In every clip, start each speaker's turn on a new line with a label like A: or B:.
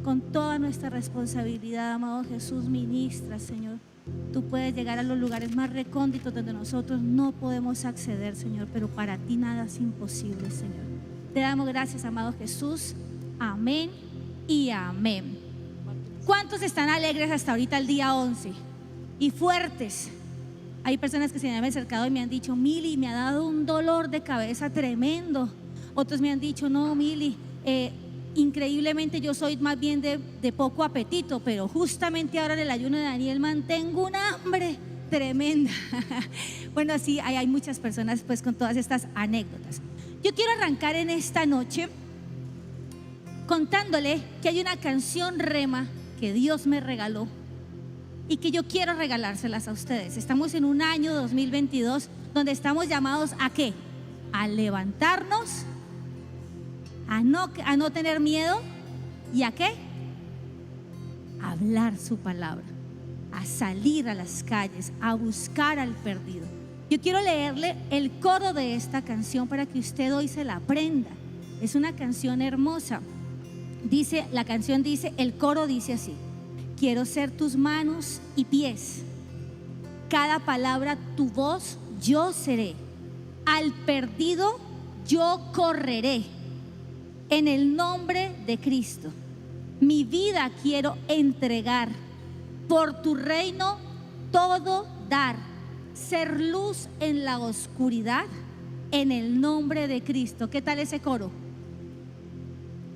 A: con toda nuestra responsabilidad, amado Jesús, ministra, Señor. Tú puedes llegar a los lugares más recónditos donde nosotros no podemos acceder, Señor, pero para ti nada es imposible, Señor. Te damos gracias, amado Jesús. Amén y amén. ¿Cuántos están alegres hasta ahorita el día 11? Y fuertes. Hay personas que se me han acercado y me han dicho: Mili, me ha dado un dolor de cabeza tremendo. Otros me han dicho: no, Mili, increíblemente yo soy más bien de poco apetito, pero justamente ahora en el ayuno de Daniel mantengo un hambre tremenda. Bueno, sí, hay muchas personas pues con todas estas anécdotas. Yo quiero arrancar en esta noche contándole que hay una canción rema que Dios me regaló y que yo quiero regalárselas a ustedes. Estamos en un año 2022 donde estamos llamados ¿a qué? A levantarnos, a no tener miedo, ¿y a qué? A hablar su palabra, a salir a las calles, a buscar al perdido. Yo quiero leerle el coro de esta canción para que usted hoy se la aprenda. Es una canción hermosa. Dice, la canción dice, el coro dice así: quiero ser tus manos y pies, cada palabra tu voz yo seré, al perdido yo correré, en el nombre de Cristo mi vida quiero entregar, por tu reino todo dar, ser luz en la oscuridad, en el nombre de Cristo. ¿Qué tal ese coro?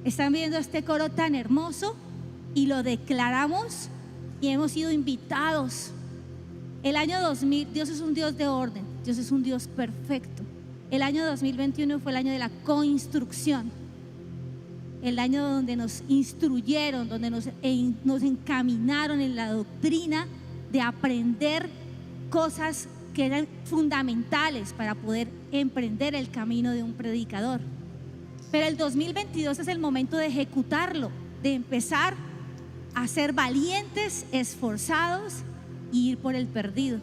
A: ¿Están viendo este coro tan hermoso? Y lo declaramos y hemos sido invitados. El año 2000, Dios es un Dios de orden, Dios es un Dios perfecto. El año 2021 fue el año de la coinstrucción, el año donde nos instruyeron, donde nos encaminaron en la doctrina de aprender cosas que eran fundamentales para poder emprender el camino de un predicador. Pero el 2022 es el momento de ejecutarlo, de empezar a ser valientes, esforzados y ir por el perdido.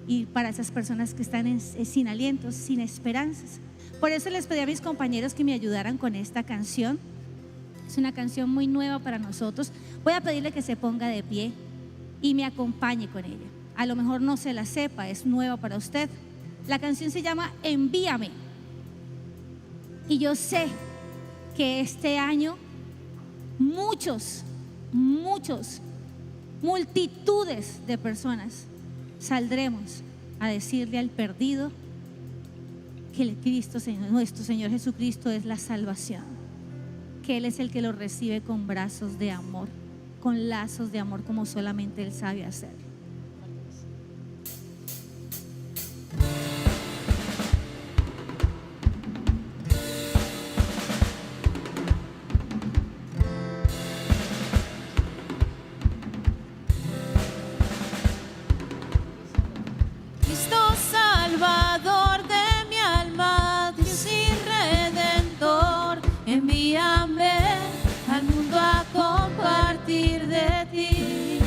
A: Y para esas personas que están sin alientos, sin esperanzas. Por eso les pedí a mis compañeros que me ayudaran con esta canción. Es una canción muy nueva para nosotros. Voy a pedirle que se ponga de pie y me acompañe con ella. A lo mejor no se la sepa, es nueva para usted. La canción se llama Envíame. Y yo sé que este año multitudes de personas saldremos a decirle al perdido que el Cristo, nuestro Señor Jesucristo, es la salvación, que Él es el que lo recibe con brazos de amor, con lazos de amor como solamente Él sabe hacer.
B: Salvador de mi alma, Dios y Redentor, envíame al mundo a compartir de ti.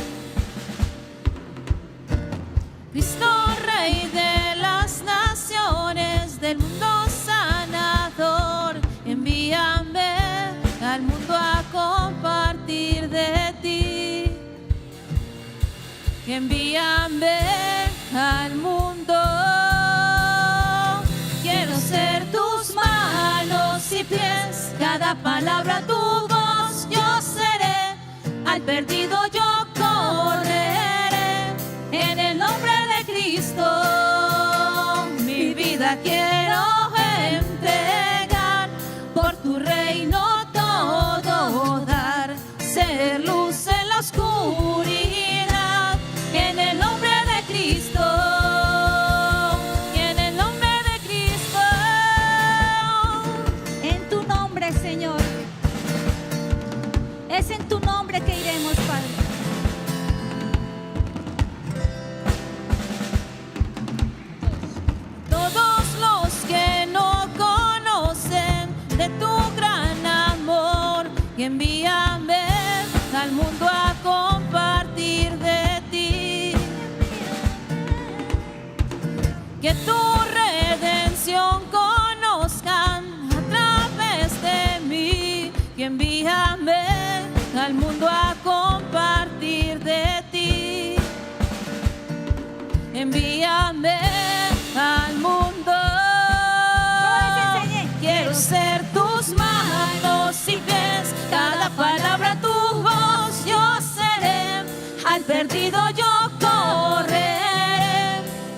B: Cristo, Rey de las naciones, del mundo sanador, envíame al mundo a compartir de ti. Envíame al mundo. Quiero ser tus manos y pies, cada palabra tu voz yo seré, al perdido yo correré, en el nombre de Cristo mi vida quiero entregar, por tu reino todo dar, ser luz en la oscuridad, en el nombre de Cristo.
A: Señor, es en tu nombre que iremos, Padre.
B: Todos los que no conocen de tu gran amor, envíame al mundo a compartir de ti. Que tu redención conozcan a través de mí, que envíame envíame al mundo. Quiero ser tus manos y pies, cada palabra tu voz yo seré, al perdido yo correré,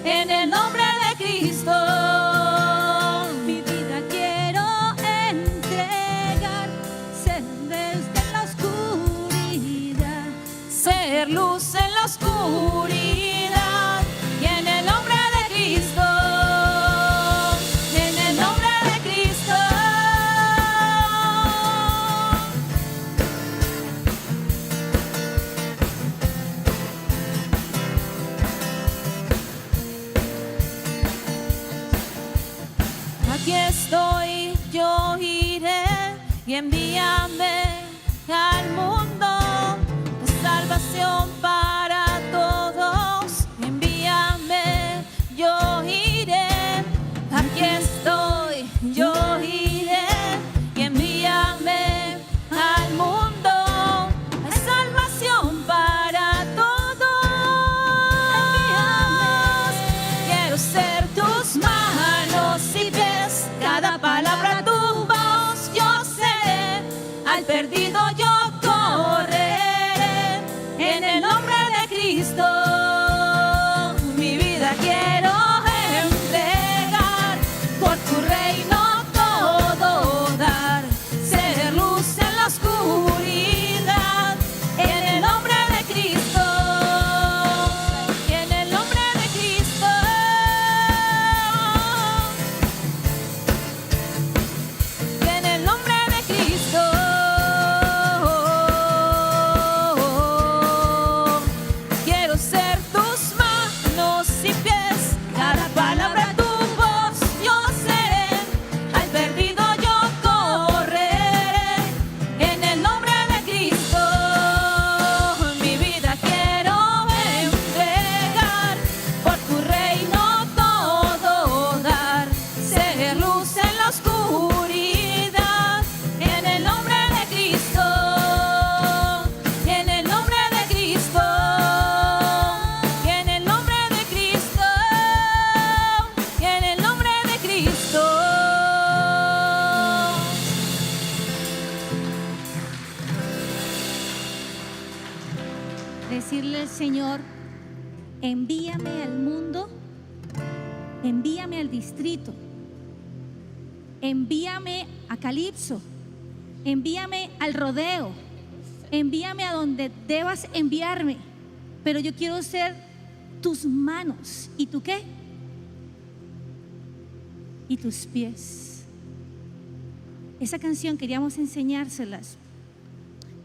B: en el nombre de Cristo.
A: Mi vida quiero entregar, ser desde la oscuridad,
B: Ser luz en la oscuridad, y en el nombre de Cristo, en el nombre de Cristo. Aquí estoy, yo iré y envíame al mundo, salvación para todos. Envíame, yo iré. Aquí estoy, yo iré y envíame al mundo, salvación para todos. Quiero ser tus manos y pies, cada palabra tu voz yo seré, al perdido yo correré, en el nombre de Cristo. Mi vida quiero entregar, por tu reino todo dar, ser luz en la oscuridad, en el nombre de Cristo, en el nombre de Cristo, en el nombre de Cristo. Quiero ser tus manos y pies, cada palabra tu voz yo seré, al perdido yo correré, en el nombre de Cristo. Mi vida quiero entregar, por tu reino todo dar, ser luz en la oscuridad, en el nombre de Cristo, en el nombre de Cristo, en el nombre de Cristo, en el nombre de Cristo.
A: decirle al Señor, envíame al mundo, envíame al distrito, envíame a Calipso, envíame al rodeo, envíame a donde debas enviarme, pero yo quiero ser tus manos. ¿Y tú qué? Y tus pies. Esa canción queríamos enseñárselas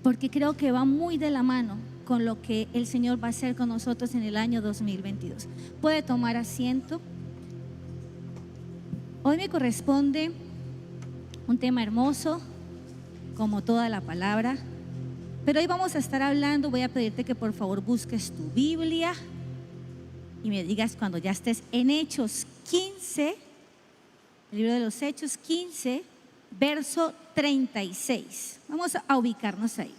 A: porque creo que va muy de la mano con lo que el Señor va a hacer con nosotros en el año 2022. Puede tomar asiento. Hoy me corresponde un tema hermoso, como toda la palabra, pero hoy vamos a estar hablando. Voy a pedirte que por favor busques tu Biblia y me digas cuando ya estés en Hechos 15, el libro de los Hechos 15, verso 36. Vamos a ubicarnos ahí.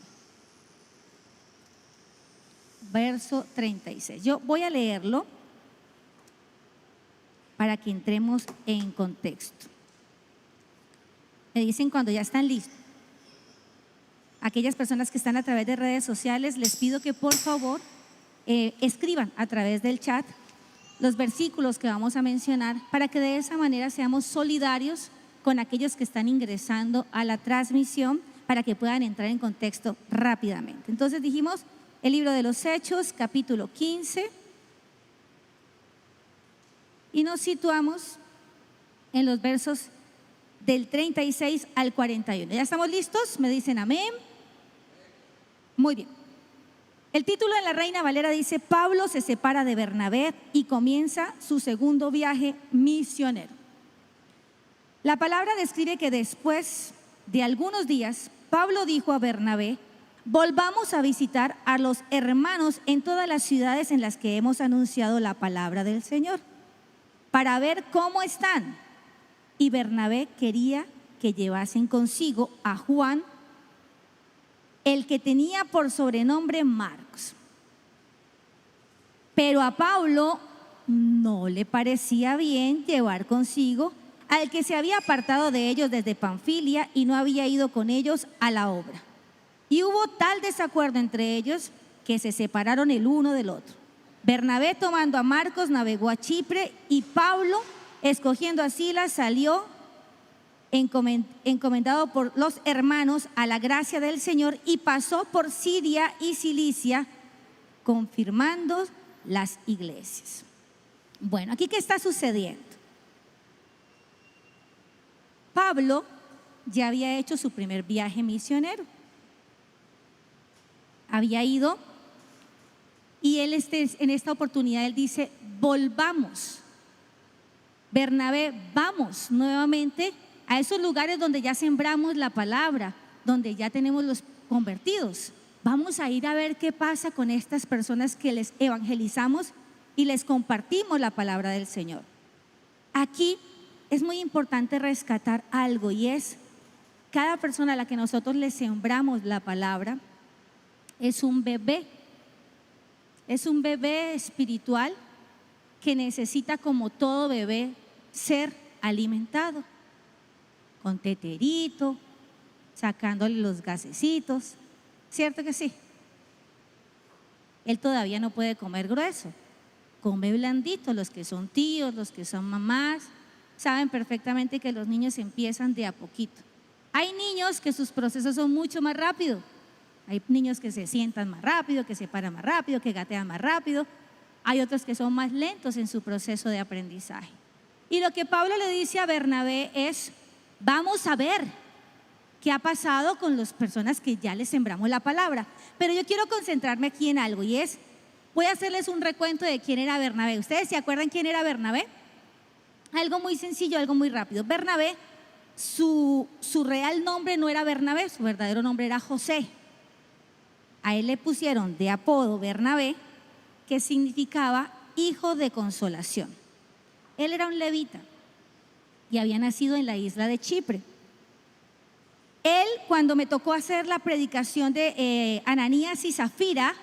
A: Verso 36. Yo voy a leerlo para que entremos en contexto. Me dicen cuando ya están listos. Aquellas personas que están a través de redes sociales, les pido que por favor escriban a través del chat los versículos que vamos a mencionar, para que de esa manera seamos solidarios con aquellos que están ingresando a la transmisión, para que puedan entrar en contexto rápidamente. Entonces dijimos el libro de los Hechos, capítulo 15, y nos situamos en los versos del 36 al 41. ¿Ya estamos listos? ¿Me dicen amén? Muy bien. El título de la Reina Valera dice: Pablo se separa de Bernabé y comienza su segundo viaje misionero. La palabra describe que después de algunos días, Pablo dijo a Bernabé: volvamos a visitar a los hermanos en todas las ciudades en las que hemos anunciado la palabra del Señor, para ver cómo están. Y Bernabé quería que llevasen consigo a Juan, el que tenía por sobrenombre Marcos. Pero a Pablo no le parecía bien llevar consigo al que se había apartado de ellos desde Panfilia y no había ido con ellos a la obra. Y hubo tal desacuerdo entre ellos que se separaron el uno del otro. Bernabé, tomando a Marcos, navegó a Chipre, y Pablo, escogiendo a Silas, salió encomendado por los hermanos a la gracia del Señor, y pasó por Siria y Cilicia, confirmando las iglesias. Bueno, aquí ¿qué está sucediendo? Pablo ya había hecho su primer viaje misionero. Había ido, y él en esta oportunidad él dice: volvamos. Bernabé, vamos nuevamente a esos lugares donde ya sembramos la palabra, donde ya tenemos los convertidos. Vamos a ir a ver qué pasa con estas personas que les evangelizamos y les compartimos la palabra del Señor. Aquí es muy importante rescatar algo, y es: cada persona a la que nosotros le sembramos la palabra es un bebé espiritual que necesita, como todo bebé, ser alimentado con teterito, sacándole los gasecitos, ¿cierto que sí? Él todavía no puede comer grueso, come blandito. Los que son tíos, los que son mamás, saben perfectamente que los niños empiezan de a poquito. Hay niños que sus procesos son mucho más rápidos. Hay niños que se sientan más rápido, que se paran más rápido, que gatean más rápido. Hay otros que son más lentos en su proceso de aprendizaje. Y lo que Pablo le dice a Bernabé es: vamos a ver qué ha pasado con las personas que ya les sembramos la palabra. Pero yo quiero concentrarme aquí en algo, y es: voy a hacerles un recuento de quién era Bernabé. ¿Ustedes se acuerdan quién era Bernabé? Algo muy sencillo, algo muy rápido. Bernabé, su real nombre no era Bernabé, su verdadero nombre era José. A él le pusieron de apodo Bernabé, que significaba hijo de consolación. Él era un levita y había nacido en la isla de Chipre. Él, cuando me tocó hacer la predicación de Ananías y Zafira,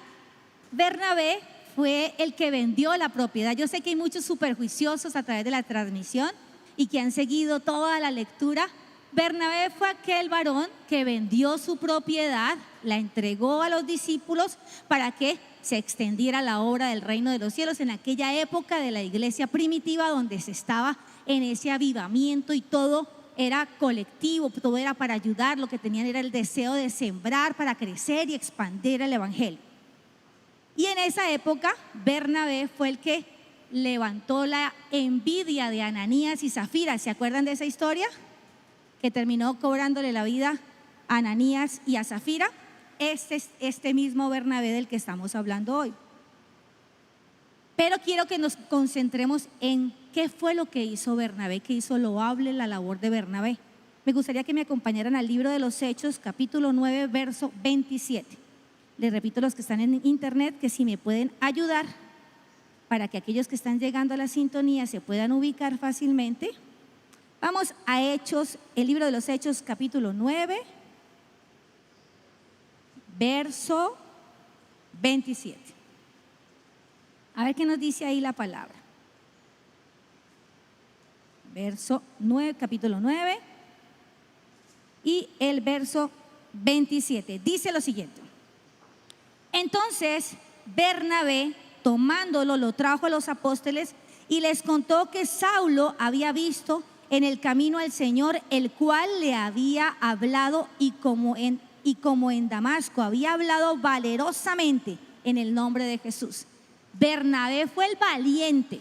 A: Bernabé fue el que vendió la propiedad. Yo sé que hay muchos superjuiciosos a través de la transmisión y que han seguido toda la lectura. Bernabé fue aquel varón que vendió su propiedad, la entregó a los discípulos para que se extendiera la obra del reino de los cielos en aquella época de la iglesia primitiva, donde se estaba en ese avivamiento y todo era colectivo, todo era para ayudar. Lo que tenían era el deseo de sembrar para crecer y expandir el evangelio. Y en esa época Bernabé fue el que levantó la envidia de Ananías y Zafira. ¿Se acuerdan de esa historia? Que terminó cobrándole la vida a Ananías y a Zafira. Este es este mismo Bernabé del que estamos hablando hoy. Pero quiero que nos concentremos en qué fue lo que hizo Bernabé, qué hizo loable la labor de Bernabé. Me gustaría que me acompañaran al libro de los Hechos, capítulo 9, verso 27. Les repito a los que están en internet que si me pueden ayudar para que aquellos que están llegando a la sintonía se puedan ubicar fácilmente. Vamos a Hechos, el libro de los Hechos, capítulo 9, verso 27. A ver qué nos dice ahí la palabra. Verso 9, capítulo 9 y el verso 27. Dice lo siguiente: entonces Bernabé, tomándolo, lo trajo a los apóstoles y les contó que Saulo había visto en el camino al Señor, el cual le había hablado, y como en Damasco había hablado valerosamente en el nombre de Jesús. Bernabé fue el valiente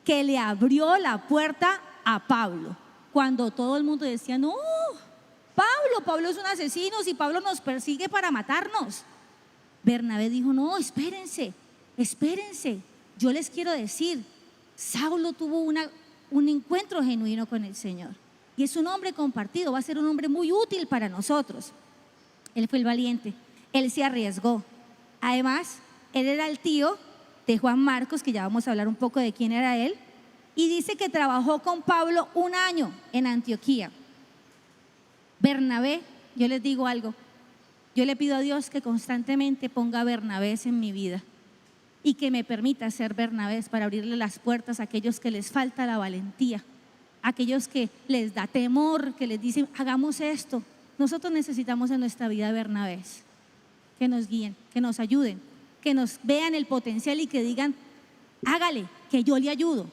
A: que le abrió la puerta a Pablo cuando todo el mundo decía: no, Pablo es un asesino, si Pablo nos persigue para matarnos. Bernabé dijo: no, espérense, yo les quiero decir, Saulo tuvo un encuentro genuino con el Señor y es un hombre compartido, va a ser un hombre muy útil para nosotros. Él fue el valiente, él se arriesgó. Además, él era el tío de Juan Marcos, que ya vamos a hablar un poco de quién era él, y dice que trabajó con Pablo 1 año en Antioquía. Bernabé, yo les digo algo, yo le pido a Dios que constantemente ponga Bernabés en mi vida, y que me permita ser Bernabé para abrirle las puertas a aquellos que les falta la valentía, a aquellos que les da temor, que les dicen hagamos esto. Nosotros necesitamos en nuestra vida Bernabés que nos guíen, que nos ayuden, que nos vean el potencial y que digan hágale, que yo le ayudo,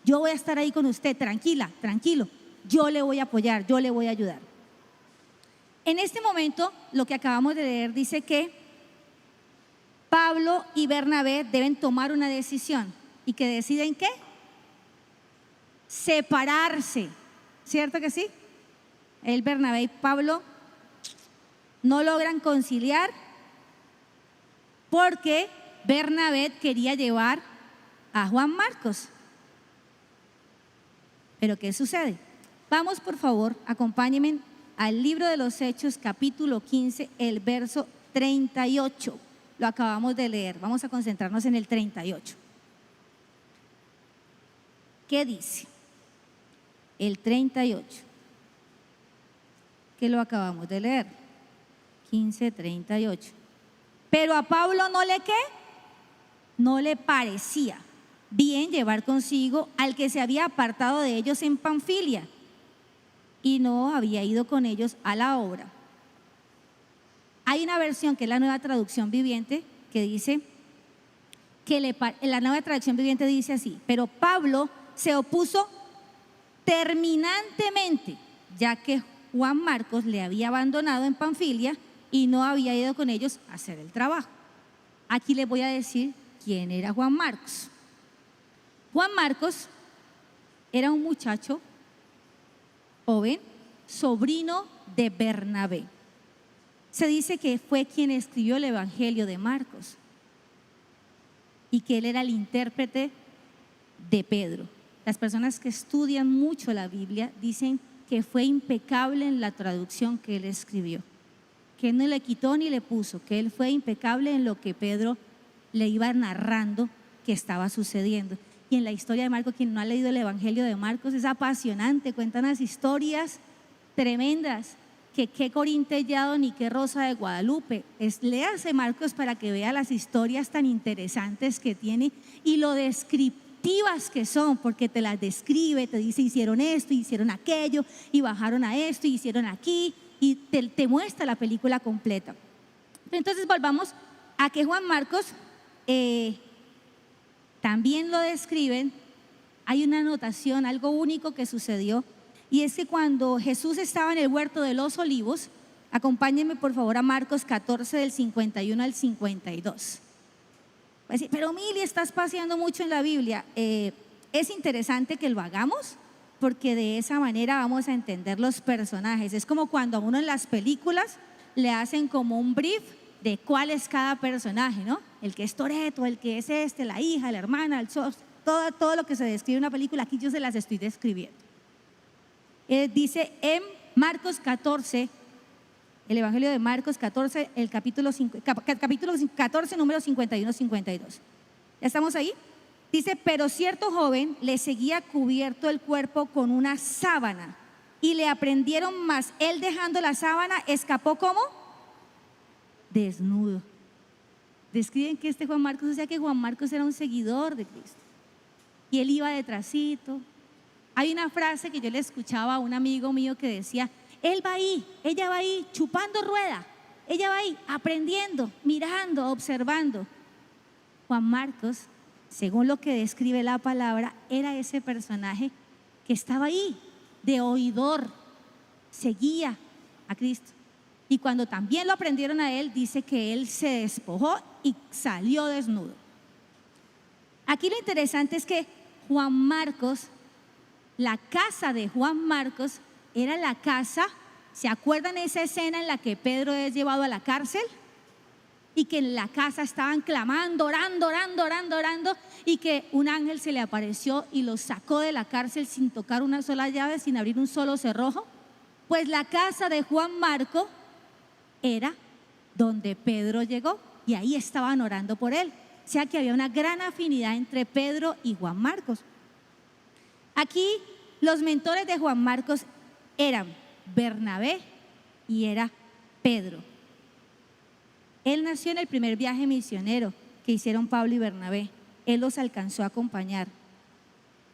A: yo voy a estar ahí con usted, tranquila, tranquilo, yo le voy a apoyar, yo le voy a ayudar. En este momento, lo que acabamos de leer dice que Pablo y Bernabé deben tomar una decisión. ¿Y que deciden qué? Separarse, ¿cierto que sí? El Bernabé y Pablo no logran conciliar porque Bernabé quería llevar a Juan Marcos. Pero ¿qué sucede? Vamos por favor, acompáñenme al libro de los Hechos, capítulo 15, el verso 38. Lo acabamos de leer, vamos a concentrarnos en el 38. ¿Qué dice? El 38, que lo acabamos de leer, 15:38. Pero a Pablo no le parecía bien llevar consigo al que se había apartado de ellos en Panfilia y no había ido con ellos a la obra. Hay una versión que es la Nueva Traducción Viviente que dice la Nueva Traducción Viviente dice así: pero Pablo se opuso terminantemente, ya que Juan Marcos le había abandonado en Panfilia y no había ido con ellos a hacer el trabajo. Aquí les voy a decir quién era Juan Marcos. Juan Marcos era un muchacho joven, sobrino de Bernabé. Se dice que fue quien escribió el Evangelio de Marcos y que él era el intérprete de Pedro. Las personas que estudian mucho la Biblia dicen que fue impecable en la traducción que él escribió, que no le quitó ni le puso, que él fue impecable en lo que Pedro le iba narrando que estaba sucediendo. Y en la historia de Marcos, quien no ha leído el Evangelio de Marcos, es apasionante, cuentan unas historias tremendas, que qué Corintellado ni qué Rosa de Guadalupe. Léase Marcos para que vea las historias tan interesantes que tiene y lo descriptivas que son, porque te las describe, te dice hicieron esto, hicieron aquello y bajaron a esto, y hicieron aquí, y te muestra la película completa. Entonces volvamos a que Juan Marcos también lo describen. Hay una anotación, algo único que sucedió, y es que cuando Jesús estaba en el huerto de los olivos, acompáñenme por favor a Marcos 14 del 51 al 52. Va a decir, pero Mili, estás paseando mucho en la Biblia. Es interesante que lo hagamos porque de esa manera vamos a entender los personajes. Es como cuando a uno en las películas le hacen como un brief de cuál es cada personaje, ¿no? El que es Toretto, el que es la hija, la hermana, todo lo que se describe en una película, aquí yo se las estoy describiendo. Dice en Marcos 14, el Evangelio de Marcos 14, el capítulo 14, número 51-52. ¿Ya estamos ahí? Dice, pero cierto joven le seguía cubierto el cuerpo con una sábana y le aprendieron, mas él dejando la sábana escapó ¿cómo? Desnudo. Describen que Juan Marcos, o sea que Juan Marcos era un seguidor de Cristo y él iba detrásito. Hay una frase que yo le escuchaba a un amigo mío que decía, él va ahí, ella va ahí, chupando rueda, ella va ahí, aprendiendo, mirando, observando. Juan Marcos, según lo que describe la palabra, era ese personaje que estaba ahí, de oidor, seguía a Cristo. Y cuando también lo aprendieron a él, dice que él se despojó y salió desnudo. Aquí lo interesante es que Juan Marcos, la casa de Juan Marcos era la casa, ¿se acuerdan esa escena en la que Pedro es llevado a la cárcel? Y que en la casa estaban clamando, orando, y que un ángel se le apareció y los sacó de la cárcel sin tocar una sola llave, sin abrir un solo cerrojo. Pues la casa de Juan Marcos era donde Pedro llegó y ahí estaban orando por él. O sea que había una gran afinidad entre Pedro y Juan Marcos. Aquí los mentores de Juan Marcos eran Bernabé y era Pedro. Él nació en el primer viaje misionero que hicieron Pablo y Bernabé. Él los alcanzó a acompañar.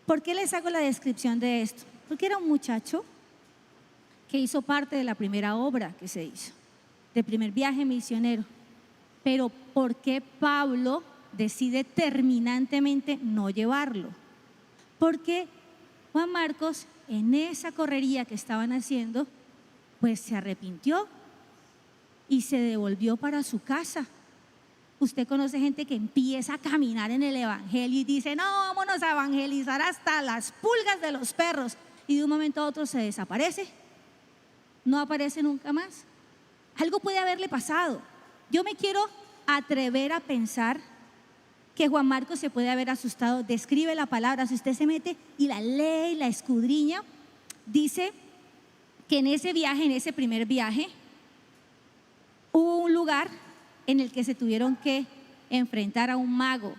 A: ¿Por qué les hago la descripción de esto? Porque era un muchacho que hizo parte de la primera obra que se hizo, del primer viaje misionero. Pero ¿por qué Pablo decide terminantemente no llevarlo? Porque Juan Marcos, en esa correría que estaban haciendo, pues se arrepintió y se devolvió para su casa. Usted conoce gente que empieza a caminar en el evangelio y dice: no, vámonos a evangelizar hasta las pulgas de los perros, y de un momento a otro se desaparece, no aparece nunca más. Algo puede haberle pasado. Yo me quiero atrever a pensar que Juan Marcos se puede haber asustado. Describe la palabra, si usted se mete y la lee y la escudriña, dice que en ese viaje, en ese primer viaje, hubo un lugar en el que se tuvieron que enfrentar a un mago.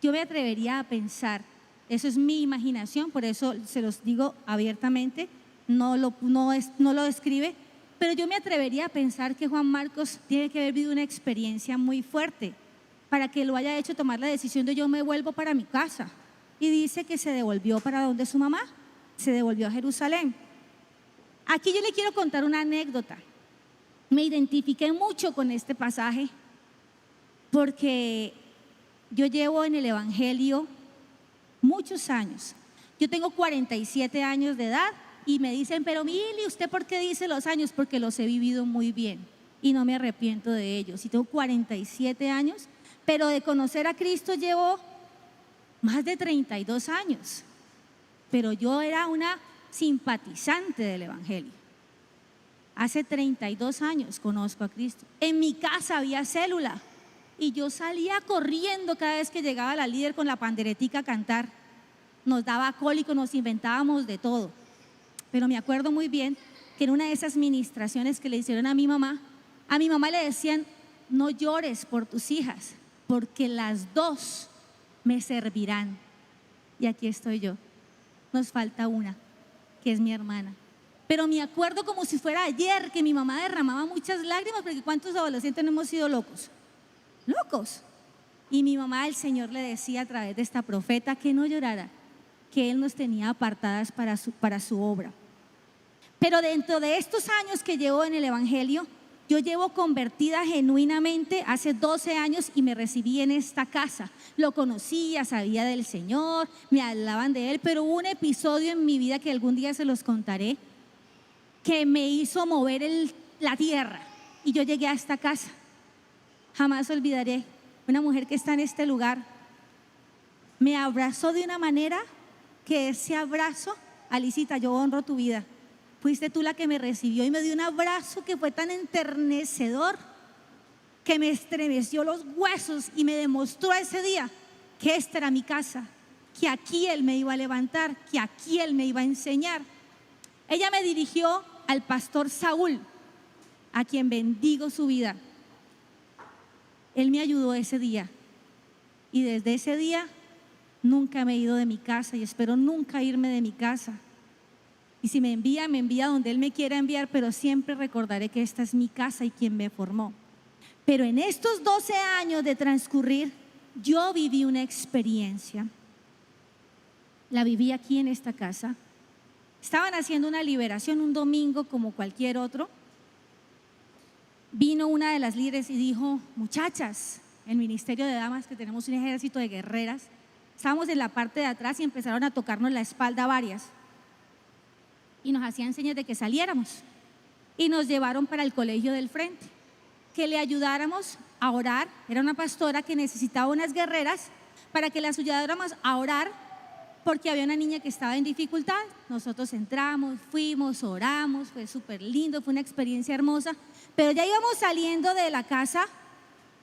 A: Yo me atrevería a pensar, eso es mi imaginación, por eso se los digo abiertamente, no lo describe, pero yo me atrevería a pensar que Juan Marcos tiene que haber vivido una experiencia muy fuerte para que lo haya hecho tomar la decisión de: yo me vuelvo para mi casa. Y dice que se devolvió para donde su mamá, se devolvió a Jerusalén. Aquí yo le quiero contar una anécdota. Me identifiqué mucho con este pasaje porque yo llevo en el evangelio muchos años. Yo tengo 47 años de edad y me dicen: pero Mili, ¿usted por qué dice los años? Porque los he vivido muy bien y no me arrepiento de ellos. Y tengo 47 años, pero de conocer a Cristo llevo más de 32 años. Pero yo era una simpatizante del evangelio. Hace 32 años conozco a Cristo. En mi casa había célula y yo salía corriendo cada vez que llegaba la líder con la panderetica a cantar. Nos daba cólico, nos inventábamos de todo. Pero me acuerdo muy bien que en una de esas ministraciones que le hicieron a mi mamá le decían: no llores por tus hijas, porque las dos me servirán. Y aquí estoy yo. Nos falta una, que es mi hermana. Pero me acuerdo como si fuera ayer que mi mamá derramaba muchas lágrimas, porque ¿cuántos adolescentes no hemos sido locos? Locos. Y mi mamá, el Señor le decía a través de esta profeta que no llorara, que Él nos tenía apartadas para su obra. Pero dentro de estos años que llevo en el evangelio, yo llevo convertida genuinamente hace 12 años y me recibí en esta casa. Lo conocía, sabía del Señor, me hablaban de Él, pero hubo un episodio en mi vida que algún día se los contaré, que me hizo mover la tierra, y yo llegué a esta casa. Jamás olvidaré, una mujer que está en este lugar me abrazó de una manera que ese abrazo: Alicita, yo honro tu vida, fuiste tú la que me recibió, y me dio un abrazo que fue tan enternecedor que me estremeció los huesos y me demostró ese día que esta era mi casa, que aquí Él me iba a levantar, que aquí Él me iba a enseñar. Ella me dirigió al pastor Saúl, a quien bendigo su vida. Él me ayudó ese día y desde ese día nunca me he ido de mi casa y espero nunca irme de mi casa. Y si me envía donde Él me quiera enviar, pero siempre recordaré que esta es mi casa y quien me formó. Pero en estos 12 años de transcurrir, yo viví una experiencia. La viví aquí en esta casa. Estaban haciendo una liberación un domingo como cualquier otro. Vino una de las líderes y dijo: muchachas, el ministerio de damas, que tenemos un ejército de guerreras, estábamos en la parte de atrás y empezaron a tocarnos la espalda varias y nos hacían señas de que saliéramos y nos llevaron para el colegio del frente, que le ayudáramos a orar. Era una pastora que necesitaba unas guerreras para que las ayudáramos a orar porque había una niña que estaba en dificultad. Nosotros entramos, fuimos, oramos, fue súper lindo, fue una experiencia hermosa. Pero ya íbamos saliendo de la casa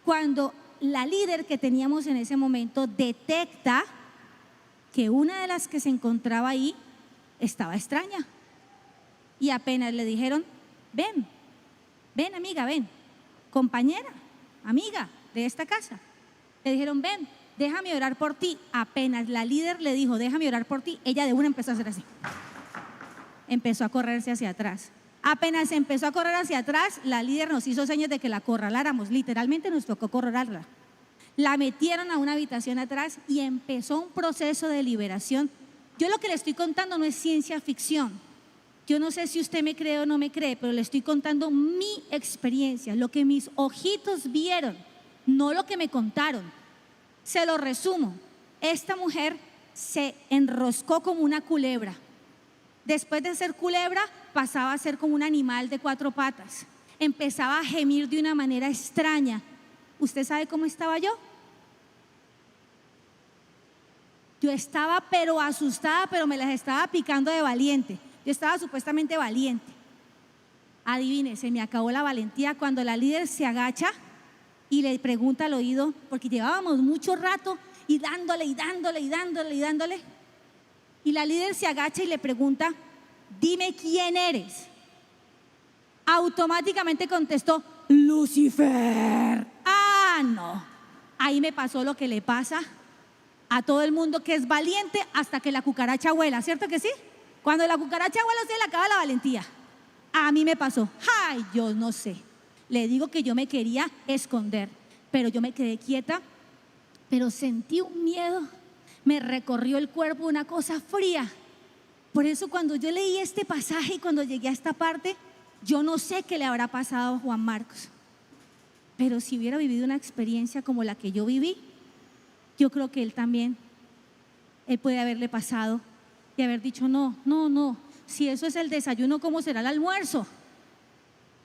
A: cuando la líder que teníamos en ese momento detecta que una de las que se encontraba ahí estaba extraña. Y apenas le dijeron: ven amiga, ven, compañera, amiga de esta casa. Le dijeron: ven, déjame orar por ti. Apenas la líder le dijo: déjame orar por ti, ella de una empezó a hacer así. Empezó a correrse hacia atrás. Apenas empezó a correr hacia atrás, la líder nos hizo señas de que la acorraláramos. Literalmente nos tocó acorralarla. La metieron a una habitación atrás y empezó un proceso de liberación. Yo lo que le estoy contando no es ciencia ficción. Yo no sé si usted me cree o no me cree, pero le estoy contando mi experiencia, lo que mis ojitos vieron, no lo que me contaron. Se lo resumo. Esta mujer se enroscó como una culebra. Después de ser culebra, pasaba a ser como un animal de 4 patas. Empezaba a gemir de una manera extraña. ¿Usted sabe cómo estaba yo? Yo estaba pero asustada, pero me las estaba picando de valiente. Yo estaba supuestamente valiente. Adivine, se me acabó la valentía cuando la líder se agacha y le pregunta al oído, porque llevábamos mucho rato y dándole y dándole y dándole y dándole. Y la líder se agacha y le pregunta, dime quién eres. Automáticamente contestó, Lucifer. Ah, no. Ahí me pasó lo que le pasa a todo el mundo que es valiente hasta que la cucaracha vuela, ¿cierto que sí? Cuando la cucaracha vuela, se le acaba la valentía. A mí me pasó. Ay, yo no sé. Le digo que yo me quería esconder, pero yo me quedé quieta, pero sentí un miedo. Me recorrió el cuerpo una cosa fría. Por eso cuando yo leí este pasaje y cuando llegué a esta parte, yo no sé qué le habrá pasado a Juan Marcos. Pero si hubiera vivido una experiencia como la que yo viví, yo creo que él también, él puede haberle pasado y haber dicho, no, si eso es el desayuno, ¿cómo será el almuerzo?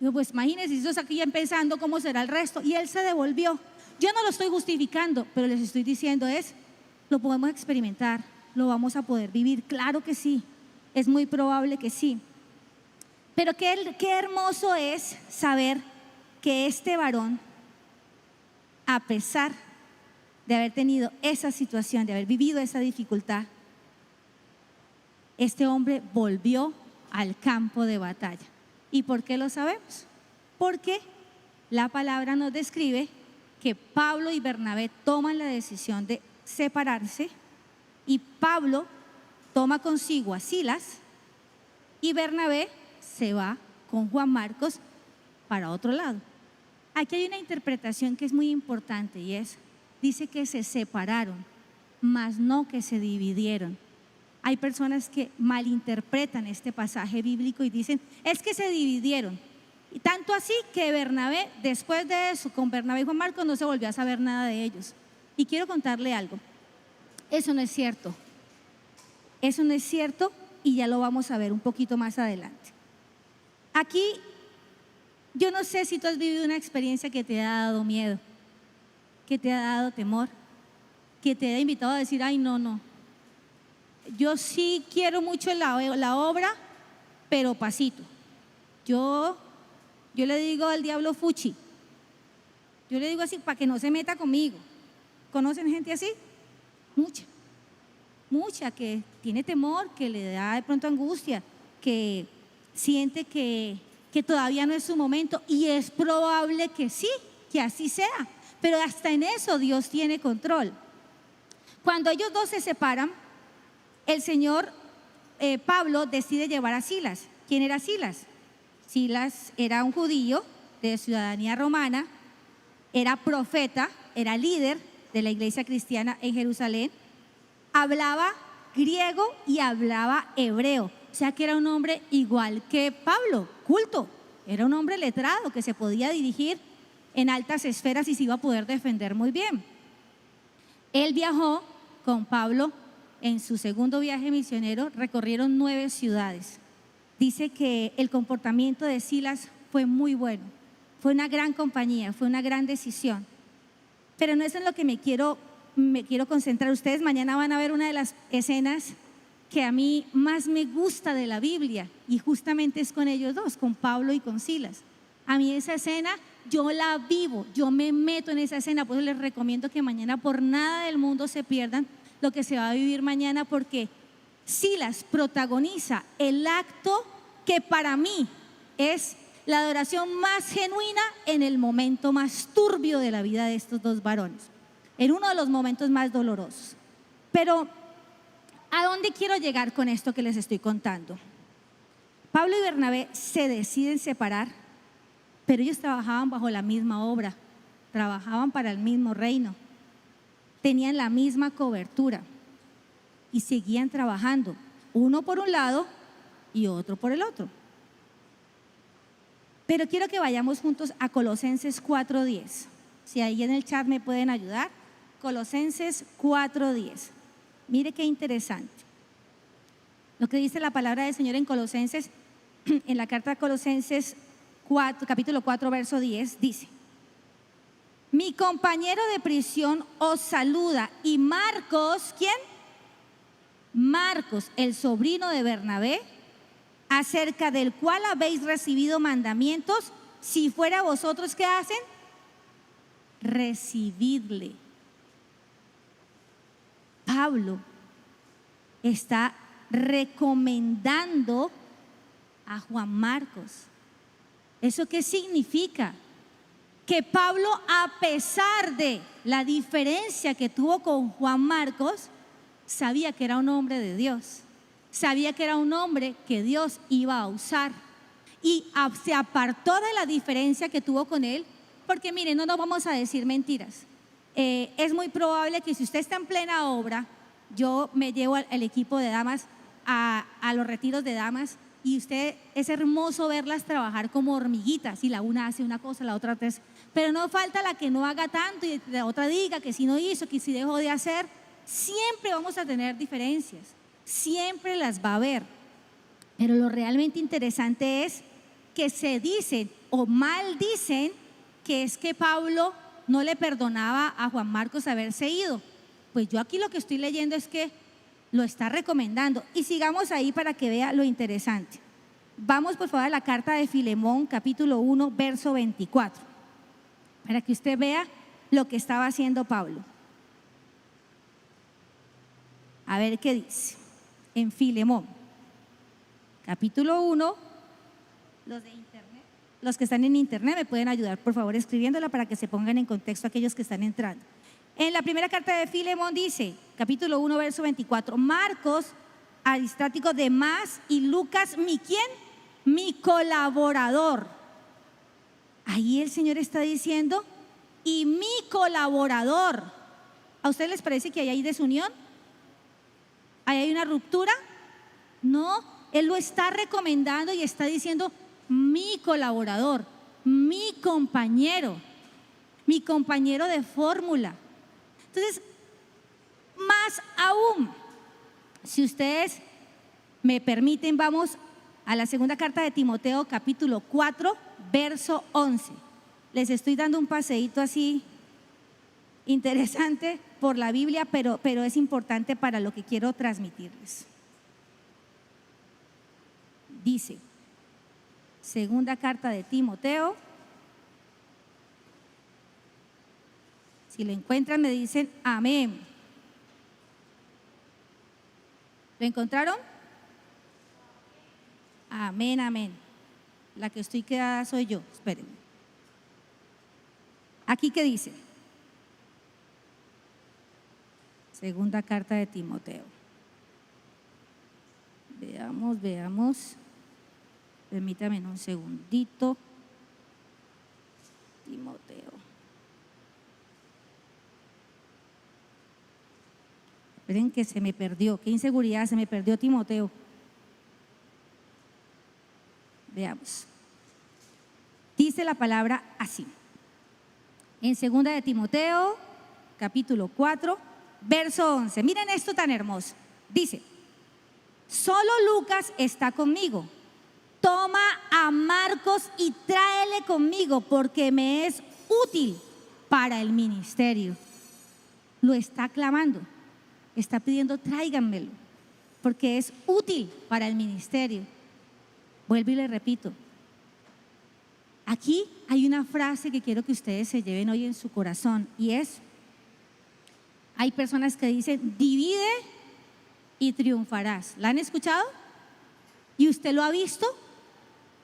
A: Digo, pues imagínense, si eso es aquí empezando, ¿cómo será el resto? Y él se devolvió. Yo no lo estoy justificando, pero les estoy diciendo lo podemos experimentar, lo vamos a poder vivir, claro que sí, es muy probable que sí. Pero qué hermoso es saber que este varón, a pesar de haber tenido esa situación, de haber vivido esa dificultad, este hombre volvió al campo de batalla. ¿Y por qué lo sabemos? Porque la palabra nos describe que Pablo y Bernabé toman la decisión de separarse y Pablo toma consigo a Silas y Bernabé se va con Juan Marcos para otro lado. Aquí hay una interpretación que es muy importante y dice que se separaron, mas no que se dividieron. Hay personas que malinterpretan este pasaje bíblico y dicen, es que se dividieron. Y tanto así que Bernabé, después de eso, con Bernabé y Juan Marcos no se volvió a saber nada de ellos. Y quiero contarle algo, eso no es cierto. Eso no es cierto y ya lo vamos a ver un poquito más adelante. Aquí, yo no sé si tú has vivido una experiencia que te ha dado miedo, que te ha dado temor, que te ha invitado a decir, ay, no. Yo sí quiero mucho la obra, pero pasito. Yo le digo al diablo fuchi. Yo le digo así para que no se meta conmigo. ¿Conocen gente así? Mucha que tiene temor, que le da de pronto angustia, que siente que todavía no es su momento y es probable que sí, que así sea, pero hasta en eso Dios tiene control. Cuando ellos dos se separan, el Señor, Pablo decide llevar a Silas. ¿Quién era Silas? Silas era un judío de ciudadanía romana, era profeta, era líder de la iglesia cristiana en Jerusalén, hablaba griego y hablaba hebreo, o sea que era un hombre igual que Pablo, culto, era un hombre letrado que se podía dirigir en altas esferas y se iba a poder defender muy bien. Él viajó con Pablo en su segundo viaje misionero, recorrieron 9 ciudades. Dice que el comportamiento de Silas fue muy bueno, fue una gran compañía, fue una gran decisión. Pero no es en lo que me quiero concentrar. Ustedes mañana van a ver una de las escenas que a mí más me gusta de la Biblia y justamente es con ellos dos, con Pablo y con Silas. A mí esa escena yo la vivo, yo me meto en esa escena, por eso les recomiendo que mañana por nada del mundo se pierdan lo que se va a vivir mañana, porque Silas protagoniza el acto que para mí es la adoración más genuina en el momento más turbio de la vida de estos dos varones, en uno de los momentos más dolorosos. Pero ¿a dónde quiero llegar con esto que les estoy contando? Pablo y Bernabé se deciden separar, pero ellos trabajaban bajo la misma obra, trabajaban para el mismo reino, tenían la misma cobertura y seguían trabajando, uno por un lado y otro por el otro. Pero quiero que vayamos juntos a Colosenses 4:10. Si ahí en el chat me pueden ayudar. Colosenses 4:10. Mire qué interesante. Lo que dice la palabra del Señor en Colosenses, en la carta de Colosenses 4, capítulo 4, verso 10, dice: mi compañero de prisión os saluda, y Marcos, ¿quién? Marcos, el sobrino de Bernabé, acerca del cual habéis recibido mandamientos, si fuera vosotros, ¿qué hacen? Recibidle. Pablo está recomendando a Juan Marcos. ¿Eso qué significa? Que Pablo, a pesar de la diferencia que tuvo con Juan Marcos, sabía que era un hombre de Dios, sabía que era un hombre que Dios iba a usar, y se apartó de la diferencia que tuvo con él, porque miren, no nos vamos a decir mentiras. Es muy probable que si usted está en plena obra, yo me llevo al equipo de damas a los retiros de damas, y es hermoso verlas trabajar como hormiguitas, y la una hace una cosa, la otra otra, pero no falta la que no haga tanto y la otra diga que si no hizo, que si dejó de hacer. Siempre vamos a tener diferencias, siempre las va a haber, pero lo realmente interesante es que se dicen o mal dicen que es que Pablo no le perdonaba a Juan Marcos haberse ido. Pues yo aquí lo que estoy leyendo es que lo está recomendando. Y sigamos ahí para que vea lo interesante. Vamos por favor a la carta de Filemón, capítulo 1, verso 24, para que usted vea lo que estaba haciendo Pablo. A ver qué dice en Filemón, capítulo 1. Los de internet, los que están en internet me pueden ayudar por favor escribiéndola para que se pongan en contexto aquellos que están entrando. En la primera carta de Filemón dice, capítulo 1, verso 24: Marcos, Aristático, Demás y Lucas, ¿mi quién? Mi colaborador. Ahí el Señor está diciendo, y mi colaborador. ¿A ustedes les parece que ahí hay desunión? ¿Ahí hay una ruptura? No, Él lo está recomendando y está diciendo mi colaborador, mi compañero de fórmula. Entonces, más aún, si ustedes me permiten, vamos a la segunda carta de Timoteo, capítulo 4, verso 11. Les estoy dando un paseíto así interesante por la Biblia, pero es importante para lo que quiero transmitirles. Dice, segunda carta de Timoteo, si lo encuentran me dicen amén. ¿Lo encontraron? Amén, amén. La que estoy quedada soy yo, espérenme. Aquí qué dice, segunda carta de Timoteo. Veamos. Permítame un segundito. Timoteo. Esperen que se me perdió. Qué inseguridad, se me perdió Timoteo. Veamos. Dice la palabra así. En segunda de Timoteo, capítulo 4, verso 11. Miren esto tan hermoso. Dice, solo Lucas está conmigo. Toma a Marcos y tráele conmigo porque me es útil para el ministerio. Lo está clamando, está pidiendo tráiganmelo porque es útil para el ministerio. Vuelvo y le repito, aquí hay una frase que quiero que ustedes se lleven hoy en su corazón y es, hay personas que dicen divide y triunfarás. ¿La han escuchado? ¿Y usted lo ha visto?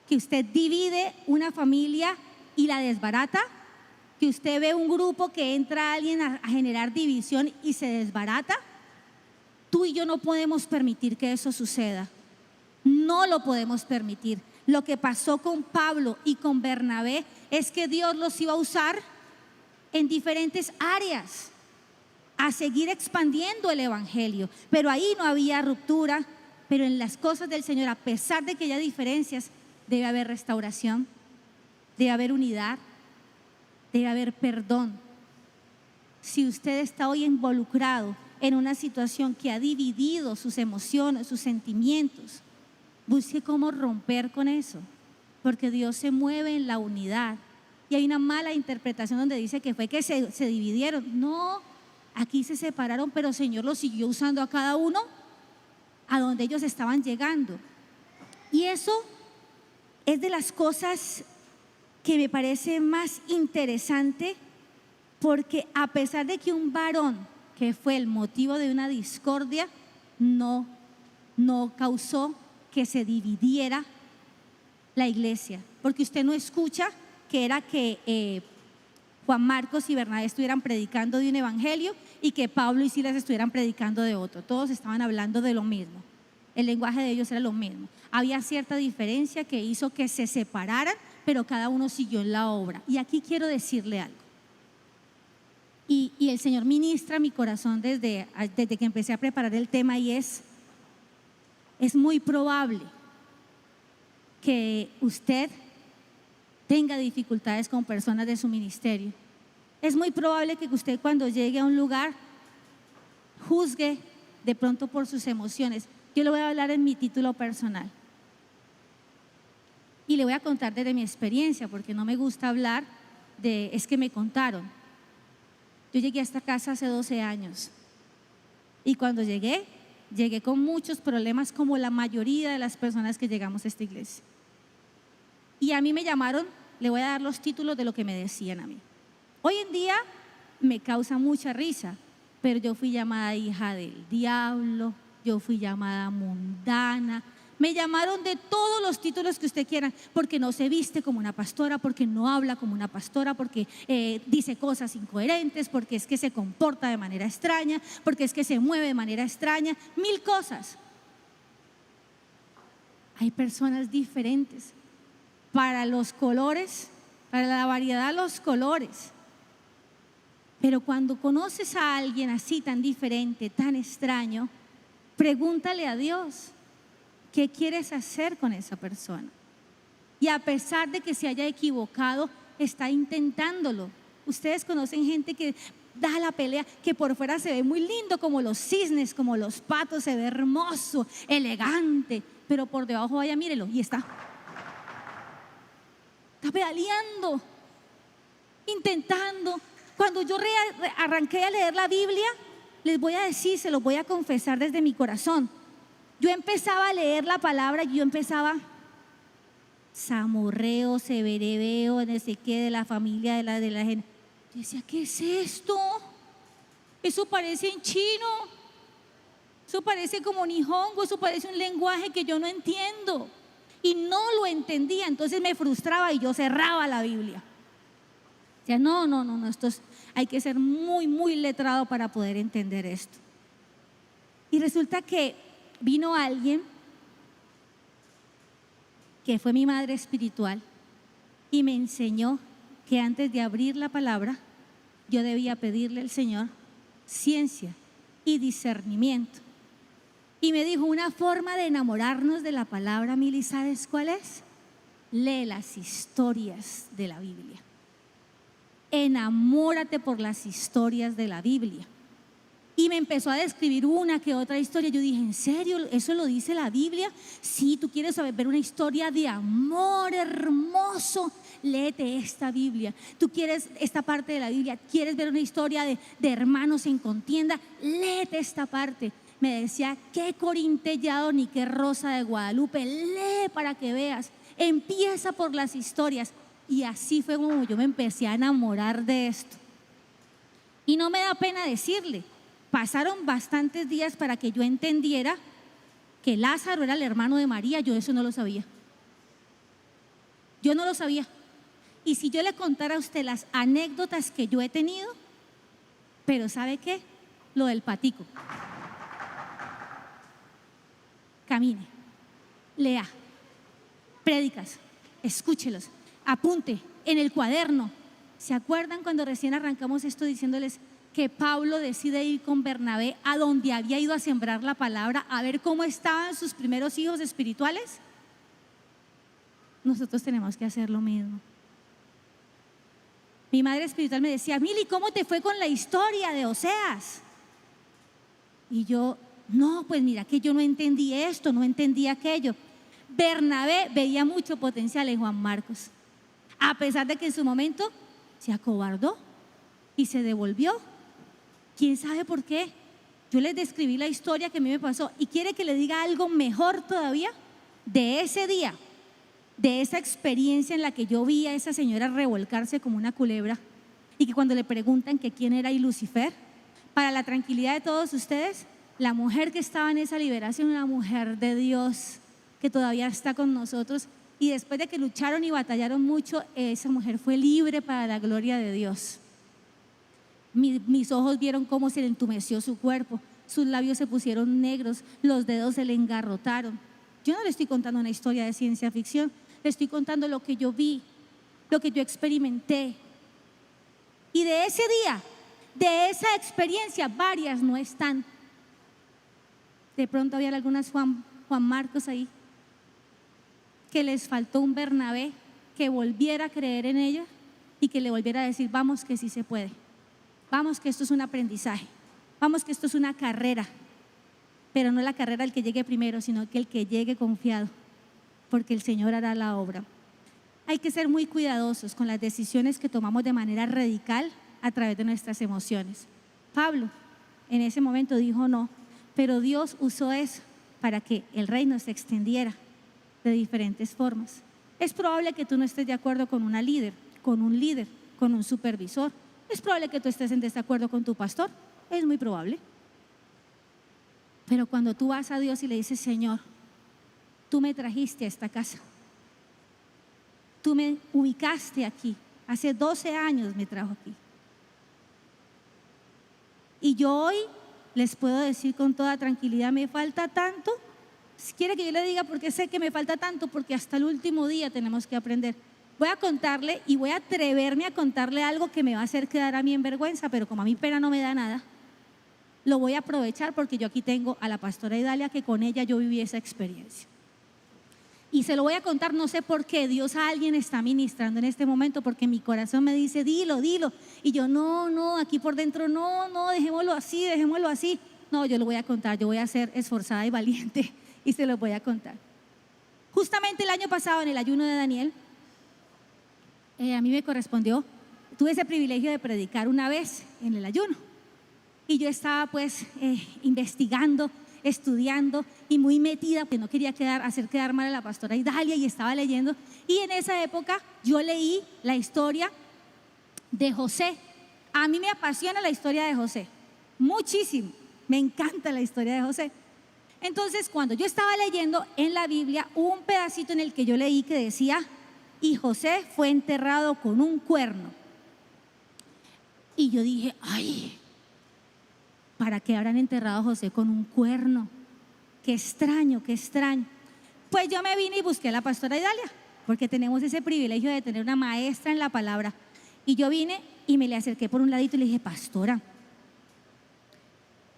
A: Que usted divide una familia y la desbarata, que usted ve un grupo que entra alguien a generar división y se desbarata. Tú y yo no podemos permitir que eso suceda, no lo podemos permitir. Lo que pasó con Pablo y con Bernabé es que Dios los iba a usar en diferentes áreas. a seguir expandiendo el evangelio. Pero ahí no había ruptura, pero en las cosas del Señor, a pesar de que haya diferencias, debe haber restauración, debe haber unidad, debe haber perdón. Si usted está hoy involucrado en una situación que ha dividido sus emociones, sus sentimientos, busque cómo romper con eso, porque Dios se mueve en la unidad. Y hay una mala interpretación donde dice que fue que se dividieron. No, aquí se separaron, pero el Señor los siguió usando a cada uno a donde ellos estaban llegando. Y eso es de las cosas que me parece más interesante, porque a pesar de que un varón, que fue el motivo de una discordia, no causó que se dividiera la iglesia, porque usted no escucha que era que Juan Marcos y Bernabé estuvieran predicando de un evangelio y que Pablo y Silas estuvieran predicando de otro. Todos estaban hablando de lo mismo, el lenguaje de ellos era lo mismo. Había cierta diferencia que hizo que se separaran, pero cada uno siguió en la obra. Y aquí quiero decirle algo, y el Señor ministra mi corazón desde que empecé a preparar el tema, y es muy probable que usted tenga dificultades con personas de su ministerio. Es muy probable que usted, cuando llegue a un lugar, juzgue de pronto por sus emociones. Yo le voy a hablar en mi título personal y le voy a contar desde mi experiencia, porque no me gusta hablar de es que me contaron. Yo llegué a esta casa hace 12 años y cuando llegué con muchos problemas, como la mayoría de las personas que llegamos a esta iglesia. Y a mí me llamaron, le voy a dar los títulos de lo que me decían a mí. Hoy en día me causa mucha risa, pero yo fui llamada hija del diablo, yo fui llamada mundana, me llamaron de todos los títulos que usted quiera, porque no se viste como una pastora, porque no habla como una pastora, porque dice cosas incoherentes, porque es que se comporta de manera extraña, porque es que se mueve de manera extraña, mil cosas. Hay personas diferentes para los colores, para la variedad de los colores. Pero cuando conoces a alguien así tan diferente, tan extraño, pregúntale a Dios, ¿qué quieres hacer con esa persona? Y a pesar de que se haya equivocado, está intentándolo. Ustedes conocen gente que da la pelea, que por fuera se ve muy lindo, como los cisnes, como los patos, se ve hermoso, elegante, pero por debajo, vaya, mírelo, y está pedaleando, intentando. Cuando yo arranqué a leer la Biblia, les voy a decir, se los voy a confesar desde mi corazón, yo empezaba a leer la palabra y yo empezaba samorreo, severebeo, no sé qué, de la familia de la gente. Yo decía, ¿qué es esto? Eso parece en chino, eso parece como nihongo, eso parece un lenguaje que yo no entiendo. Y no lo entendía, entonces me frustraba y yo cerraba la Biblia. O sea, no, hay que ser muy, muy letrado para poder entender esto. Y resulta que vino alguien que fue mi madre espiritual y me enseñó que antes de abrir la palabra yo debía pedirle al Señor ciencia y discernimiento. Y me dijo, una forma de enamorarnos de la palabra, Mili, ¿sabes cuál es? Lee las historias de la Biblia. Enamórate por las historias de la Biblia. Y me empezó a describir una que otra historia. Yo dije, ¿en serio? ¿Eso lo dice la Biblia? Sí, tú quieres ver una historia de amor hermoso, léete esta Biblia. Tú quieres esta parte de la Biblia, quieres ver una historia de hermanos en contienda, léete esta parte. Me decía, qué Corintellado ni qué Rosa de Guadalupe, lee para que veas, empieza por las historias. Y así fue como yo me empecé a enamorar de esto. Y no me da pena decirle, pasaron bastantes días para que yo entendiera que Lázaro era el hermano de María. Yo eso no lo sabía. Yo no lo sabía. Y si yo le contara a usted las anécdotas que yo he tenido, pero ¿sabe qué? Lo del patico. Camine, lea, prédicas, escúchelos, apunte en el cuaderno, ¿Se acuerdan cuando recién arrancamos esto diciéndoles que Pablo decide ir con Bernabé a donde había ido a sembrar la palabra, a ver cómo estaban sus primeros hijos espirituales? Nosotros tenemos que hacer lo mismo. Mi madre espiritual me decía: Mili, ¿cómo te fue con la historia de Oseas? Y yo, no, pues mira que yo no entendí esto, no entendí aquello. Bernabé veía mucho potencial en Juan Marcos, a pesar de que en su momento se acobardó y se devolvió. ¿Quién sabe por qué? Yo les describí la historia que a mí me pasó, y quiere que le diga algo mejor todavía de ese día, de esa experiencia en la que yo vi a esa señora revolcarse como una culebra, y que cuando le preguntan que quién era y Lucifer, para la tranquilidad de todos ustedes, la mujer que estaba en esa liberación, una mujer de Dios que todavía está con nosotros, y después de que lucharon y batallaron mucho, esa mujer fue libre para la gloria de Dios. Mis ojos vieron cómo se le entumeció su cuerpo, sus labios se pusieron negros, los dedos se le engarrotaron. Yo no le estoy contando una historia de ciencia ficción, le estoy contando lo que yo vi, lo que yo experimenté. Y de ese día, de esa experiencia, varias no están. De pronto había algunas Juan Marcos ahí, que les faltó un Bernabé que volviera a creer en ella y que le volviera a decir: vamos que sí se puede, vamos que esto es un aprendizaje, vamos que esto es una carrera, pero no la carrera del que llegue primero, sino que el que llegue confiado, porque el Señor hará la obra. Hay que ser muy cuidadosos con las decisiones que tomamos de manera radical a través de nuestras emociones. Pablo en ese momento dijo no, pero Dios usó eso para que el reino se extendiera de diferentes formas. Es probable que tú no estés de acuerdo con una líder, con un líder, con un supervisor. Es probable que tú estés en desacuerdo con tu pastor, es muy probable. Pero cuando tú vas a Dios y le dices: Señor, tú me trajiste a esta casa, tú me ubicaste aquí, hace 12 años me trajo aquí, y yo hoy les puedo decir con toda tranquilidad: me falta tanto. Si quiere que yo le diga por qué sé que me falta tanto, porque hasta el último día tenemos que aprender. Voy a contarle, y voy a atreverme a contarle algo que me va a hacer quedar a mí en vergüenza, pero como a mí pena no me da nada, lo voy a aprovechar, porque yo aquí tengo a la pastora Idalia, que con ella yo viví esa experiencia. Y se lo voy a contar, no sé por qué Dios a alguien está ministrando en este momento, porque mi corazón me dice: dilo, dilo. Y yo no, aquí por dentro no, dejémoslo así. No, yo lo voy a contar, yo voy a ser esforzada y valiente y se lo voy a contar. Justamente el año pasado, en el ayuno de Daniel, a mí me correspondió, tuve ese privilegio de predicar una vez en el ayuno, y yo estaba pues investigando, estudiando y muy metida, porque no quería hacer quedar mal a la pastora Idalia, y estaba leyendo. Y en esa época yo leí la historia de José. A mí me apasiona la historia de José, muchísimo, me encanta la historia de José. Entonces, cuando yo estaba leyendo en la Biblia, hubo un pedacito en el que yo leí que decía: y José fue enterrado con un cuerno. Y yo dije: ay, ¿para qué habrán enterrado a José con un cuerno? Qué extraño, qué extraño. Pues yo me vine y busqué a la pastora Idalia, porque tenemos ese privilegio de tener una maestra en la palabra. Y yo vine y me le acerqué por un ladito y le dije: pastora,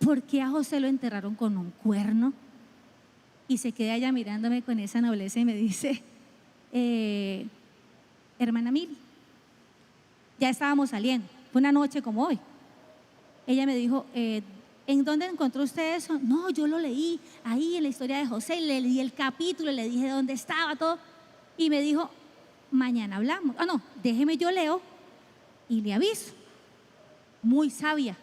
A: ¿por qué a José lo enterraron con un cuerno? Y se queda ella mirándome con esa nobleza y me dice: hermana Mili, ya estábamos saliendo, fue una noche como hoy. Ella me dijo: ¿en dónde encontró usted eso? No, yo lo leí ahí en la historia de José, le leí el capítulo, le dije dónde estaba todo, y me dijo: mañana hablamos. No, déjeme, yo leo y le aviso. Muy sabia.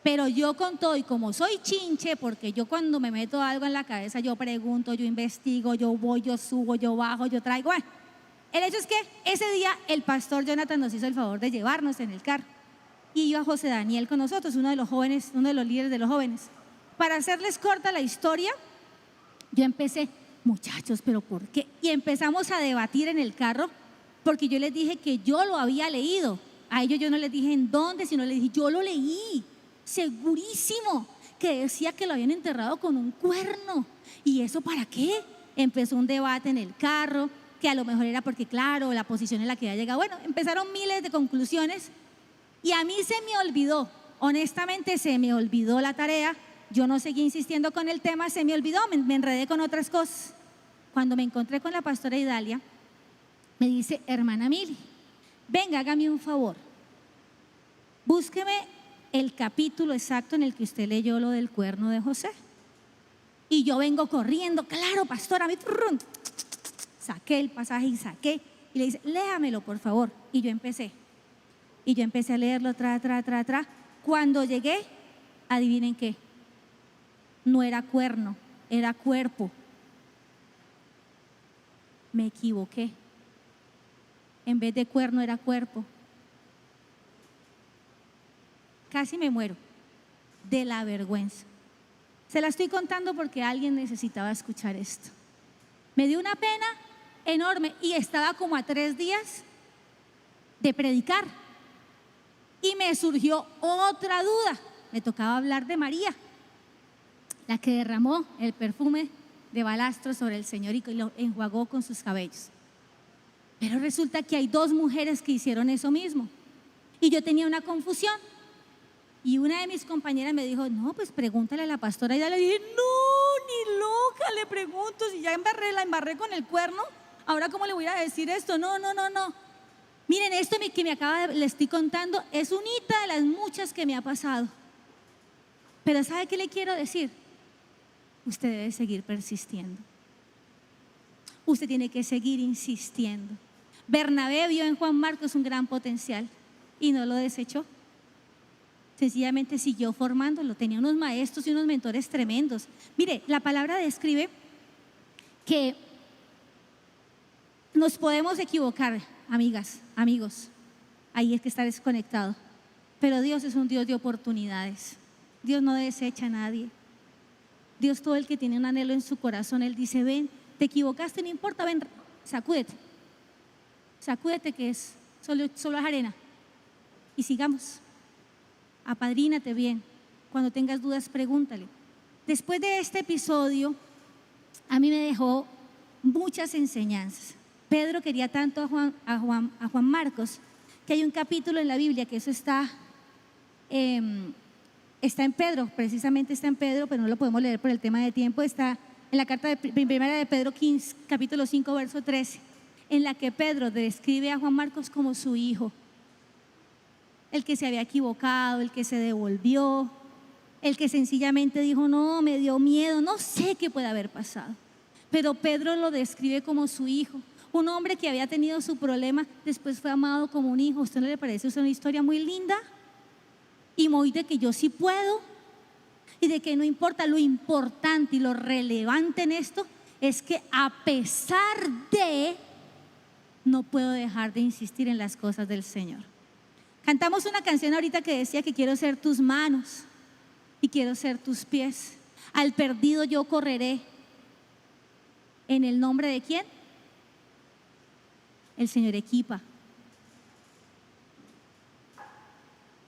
A: Pero yo con todo, y como soy chinche, porque yo cuando me meto algo en la cabeza, yo pregunto, yo investigo, yo voy, yo subo, yo bajo, yo traigo. Bueno, el hecho es que ese día el pastor Jonathan nos hizo el favor de llevarnos en el carro, y iba José Daniel con nosotros, uno de los jóvenes, uno de los líderes de los jóvenes. Para hacerles corta la historia, yo empecé: muchachos, ¿pero por qué? Y empezamos a debatir en el carro, porque yo les dije que yo lo había leído. A ellos yo no les dije en dónde, sino les dije: yo lo leí, segurísimo, que decía que lo habían enterrado con un cuerno. ¿Y eso para qué? Empezó un debate en el carro, que a lo mejor era porque, claro, la posición en la que había llegado. Bueno, empezaron miles de conclusiones y a mí se me olvidó, honestamente se me olvidó la tarea. Yo no seguí insistiendo con el tema, se me olvidó, me enredé con otras cosas. Cuando me encontré con la pastora Idalia, me dice: hermana Mili, venga, hágame un favor, búsqueme el capítulo exacto en el que usted leyó lo del cuerno de José. Y yo vengo corriendo, claro, pastora, saqué el pasaje y saqué, y le dice: léamelo por favor. Y yo empecé a leerlo, Cuando llegué, adivinen qué, no era cuerno, era cuerpo. Me equivoqué, en vez de cuerno era cuerpo. Casi me muero de la vergüenza. Se la estoy contando porque alguien necesitaba escuchar esto. Me dio una pena enorme y estaba como a 3 días de predicar. Y me surgió otra duda. Me tocaba hablar de María, la que derramó el perfume de balastro sobre el Señor y lo enjuagó con sus cabellos. Pero resulta que hay 2 mujeres que hicieron eso mismo. Y yo tenía una confusión. Y una de mis compañeras me dijo: no, pues pregúntale a la pastora. Y yo le dije: no, ni loca le pregunto, si ya la embarré con el cuerno, ahora cómo le voy a decir esto. No. Miren, esto que le estoy contando es unita de las muchas que me ha pasado. Pero ¿sabe qué le quiero decir? Usted debe seguir persistiendo. Usted tiene que seguir insistiendo. Bernabé vio en Juan Marcos un gran potencial y no lo desechó. Sencillamente siguió formándolo. Tenía unos maestros y unos mentores tremendos. Mire, la palabra describe que nos podemos equivocar, amigas, amigos. Ahí es que está desconectado. Pero Dios es un Dios de oportunidades. Dios no desecha a nadie. Dios, todo el que tiene un anhelo en su corazón, Él dice: ven, te equivocaste, no importa, ven, sacúdete que es solo es arena y sigamos. Apadrínate bien, cuando tengas dudas pregúntale. Después de este episodio a mí me dejó muchas enseñanzas. Pedro quería tanto a Juan Marcos que hay un capítulo en la Biblia que eso está en Pedro, precisamente está en Pedro, pero no lo podemos leer por el tema de tiempo. Está en la carta primera de Pedro 15, capítulo 5, verso 13, en la que Pedro describe a Juan Marcos como su hijo, el que se había equivocado, el que se devolvió, el que sencillamente dijo: no, me dio miedo, no sé qué puede haber pasado. Pero Pedro lo describe como su hijo, un hombre que había tenido su problema, después fue amado como un hijo. ¿A usted no le parece? Es una historia muy linda y muy de que yo sí puedo y de que no importa. Lo importante y lo relevante en esto es que a pesar de, no puedo dejar de insistir en las cosas del Señor. Cantamos una canción ahorita que decía que quiero ser tus manos y quiero ser tus pies. Al perdido yo correré. ¿En el nombre de quién? El Señor equipa.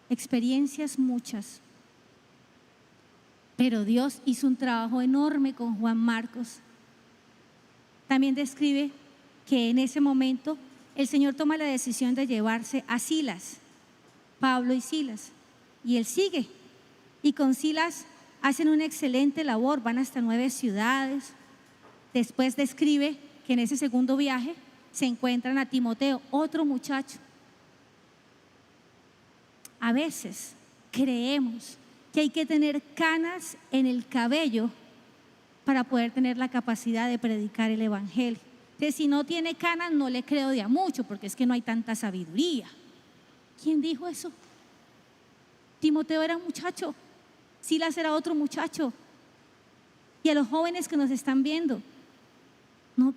A: Experiencias muchas. Pero Dios hizo un trabajo enorme con Juan Marcos. También describe que en ese momento el Señor toma la decisión de llevarse a Silas, Pablo y Silas, y él sigue, y con Silas hacen una excelente labor, van hasta 9 ciudades. Después describe que en ese segundo viaje se encuentran a Timoteo, otro muchacho. A veces creemos que hay que tener canas en el cabello para poder tener la capacidad de predicar el evangelio. Entonces, si no tiene canas, no le creo de a mucho, porque es que no hay tanta sabiduría. ¿Quién dijo eso? Timoteo era un muchacho, Silas era otro muchacho. Y a los jóvenes que nos están viendo,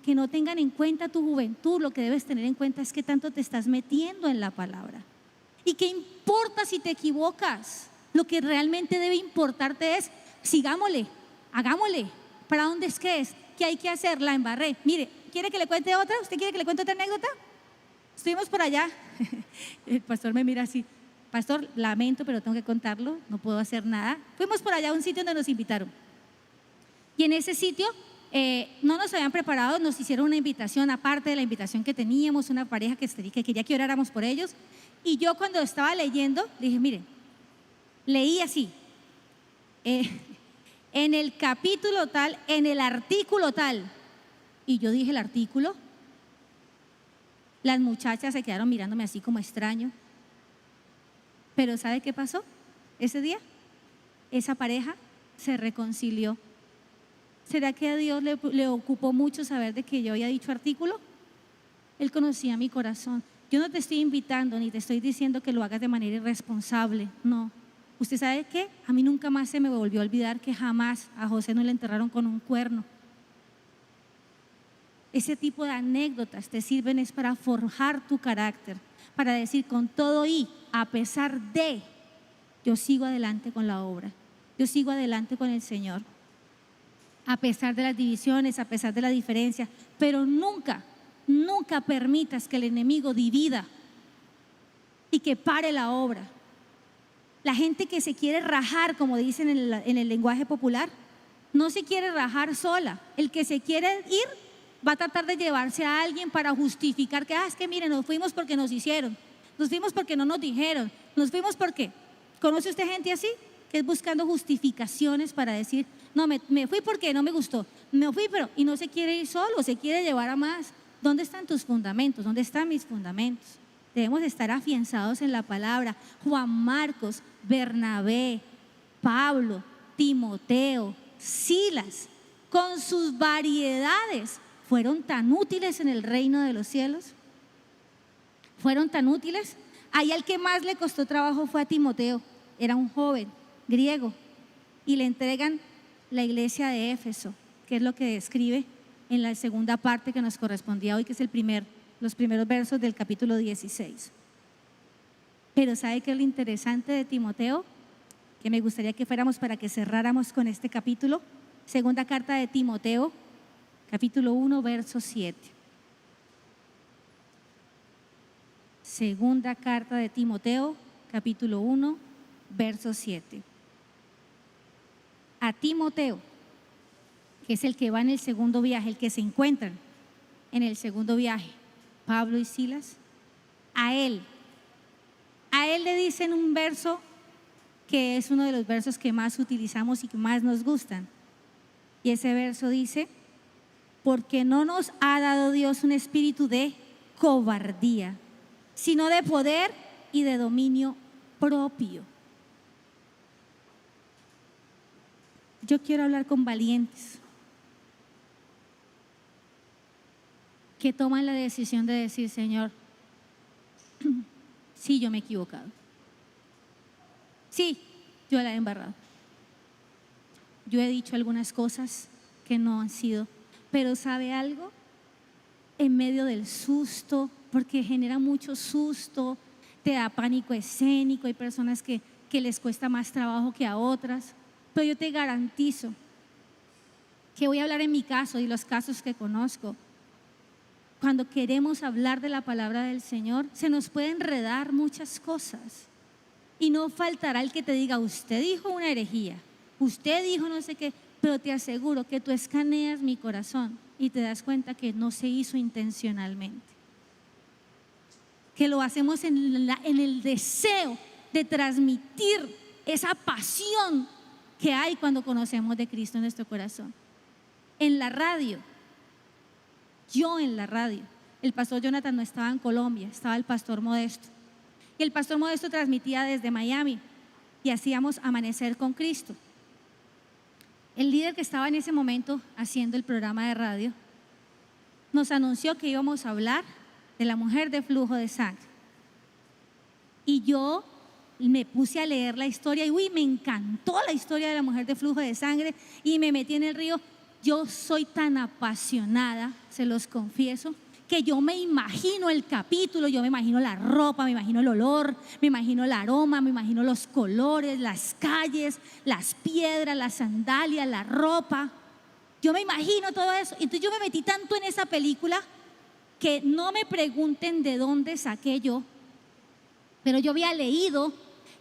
A: que no tengan en cuenta tu juventud, lo que debes tener en cuenta es que tanto te estás metiendo en la palabra. ¿Y qué importa si te equivocas? Lo que realmente debe importarte es: sigámosle, hagámosle. ¿Para dónde es que es? ¿Qué hay que hacer? La embarré. Mire, ¿quiere que le cuente otra? ¿Usted quiere que le cuente otra anécdota? Estuvimos por allá. El pastor me mira así: pastor, lamento, pero tengo que contarlo, no puedo hacer nada. Fuimos por allá a un sitio donde nos invitaron. Y en ese sitio no nos habían preparado, nos hicieron una invitación, aparte de la invitación que teníamos, una pareja que quería que oráramos por ellos. Y yo cuando estaba leyendo, dije, miren, leí así, en el capítulo tal, en el artículo tal. Y yo dije el artículo. Las muchachas se quedaron mirándome así como extraño. Pero ¿sabe qué pasó? Ese día, esa pareja se reconcilió. ¿Será que a Dios le ocupó mucho saber de que yo había dicho artículo? Él conocía mi corazón. Yo no te estoy invitando ni te estoy diciendo que lo hagas de manera irresponsable, no. ¿Usted sabe qué? A mí nunca más se me volvió a olvidar que jamás a José no le enterraron con un cuerno. Ese tipo de anécdotas te sirven es para forjar tu carácter, para decir con todo y a pesar de, yo sigo adelante con la obra, yo sigo adelante con el Señor, a pesar de las divisiones, a pesar de la diferencia, pero nunca permitas que el enemigo divida y que pare la obra. La gente que se quiere rajar, como dicen en el lenguaje popular, no se quiere rajar sola. El que se quiere ir va a tratar de llevarse a alguien para justificar que, es que miren, nos fuimos porque nos hicieron, nos fuimos porque no nos dijeron, nos fuimos porque. ¿Conoce usted gente así? Que es buscando justificaciones para decir, no, me fui porque no me gustó, me fui pero, y no se quiere ir solo, se quiere llevar a más. ¿Dónde están tus fundamentos? ¿Dónde están mis fundamentos? Debemos estar afianzados en la palabra. Juan Marcos, Bernabé, Pablo, Timoteo, Silas, con sus variedades, fueron tan útiles en el reino de los cielos. Fueron tan útiles. Ahí al que más le costó trabajo fue a Timoteo. Era un joven griego y le entregan la iglesia de Éfeso, que es lo que describe en la segunda parte que nos correspondía hoy, que es los primeros versos del capítulo 16. Pero ¿sabe qué es lo interesante de Timoteo? Que me gustaría que fuéramos para que cerráramos con este capítulo. Segunda carta de Timoteo, capítulo 1, verso 7. Segunda carta de Timoteo, capítulo 1, verso 7. A Timoteo, que es el que va en el segundo viaje, el que se encuentran en el segundo viaje, Pablo y Silas, a él le dicen un verso que es uno de los versos que más utilizamos y que más nos gustan. Y ese verso dice, porque no nos ha dado Dios un espíritu de cobardía, sino de poder y de dominio propio. Yo quiero hablar con valientes que toman la decisión de decir, Señor, sí, yo me he equivocado. Sí, yo la he embarrado. Yo he dicho algunas cosas que no han sido, pero ¿sabe algo? En medio del susto, porque genera mucho susto, te da pánico escénico, hay personas que les cuesta más trabajo que a otras, pero yo te garantizo que voy a hablar en mi caso y los casos que conozco. Cuando queremos hablar de la palabra del Señor, se nos puede enredar muchas cosas y no faltará el que te diga, usted dijo una herejía, usted dijo no sé qué, pero te aseguro que tú escaneas mi corazón y te das cuenta que no se hizo intencionalmente, que lo hacemos en el deseo de transmitir esa pasión que hay cuando conocemos de Cristo en nuestro corazón. En la radio, el pastor Jonathan no estaba en Colombia, estaba el pastor Modesto. Y el pastor Modesto transmitía desde Miami y hacíamos Amanecer con Cristo. El líder que estaba en ese momento haciendo el programa de radio nos anunció que íbamos a hablar de la mujer de flujo de sangre. Y yo me puse a leer la historia y me encantó la historia de la mujer de flujo de sangre y me metí en el río. Yo soy tan apasionada, se los confieso, que yo me imagino el capítulo, yo me imagino la ropa, me imagino el olor, me imagino el aroma, me imagino los colores, las calles, las piedras, las sandalias, la ropa. Yo me imagino todo eso. Entonces yo me metí tanto en esa película que no me pregunten de dónde saqué yo, pero yo había leído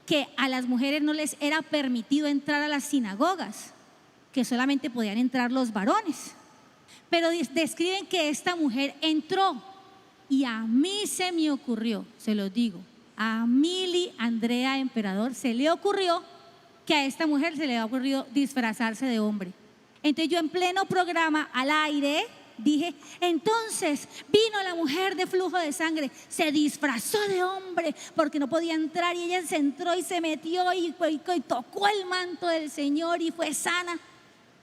A: que a las mujeres no les era permitido entrar a las sinagogas, que solamente podían entrar los varones. Pero describen que esta mujer entró y a mí se me ocurrió, se los digo, a Mili Andrea Emperador se le ocurrió que a esta mujer se le ha ocurrido disfrazarse de hombre. Entonces yo en pleno programa al aire dije, entonces vino la mujer de flujo de sangre, se disfrazó de hombre porque no podía entrar y ella se entró y se metió y tocó el manto del Señor y fue sana.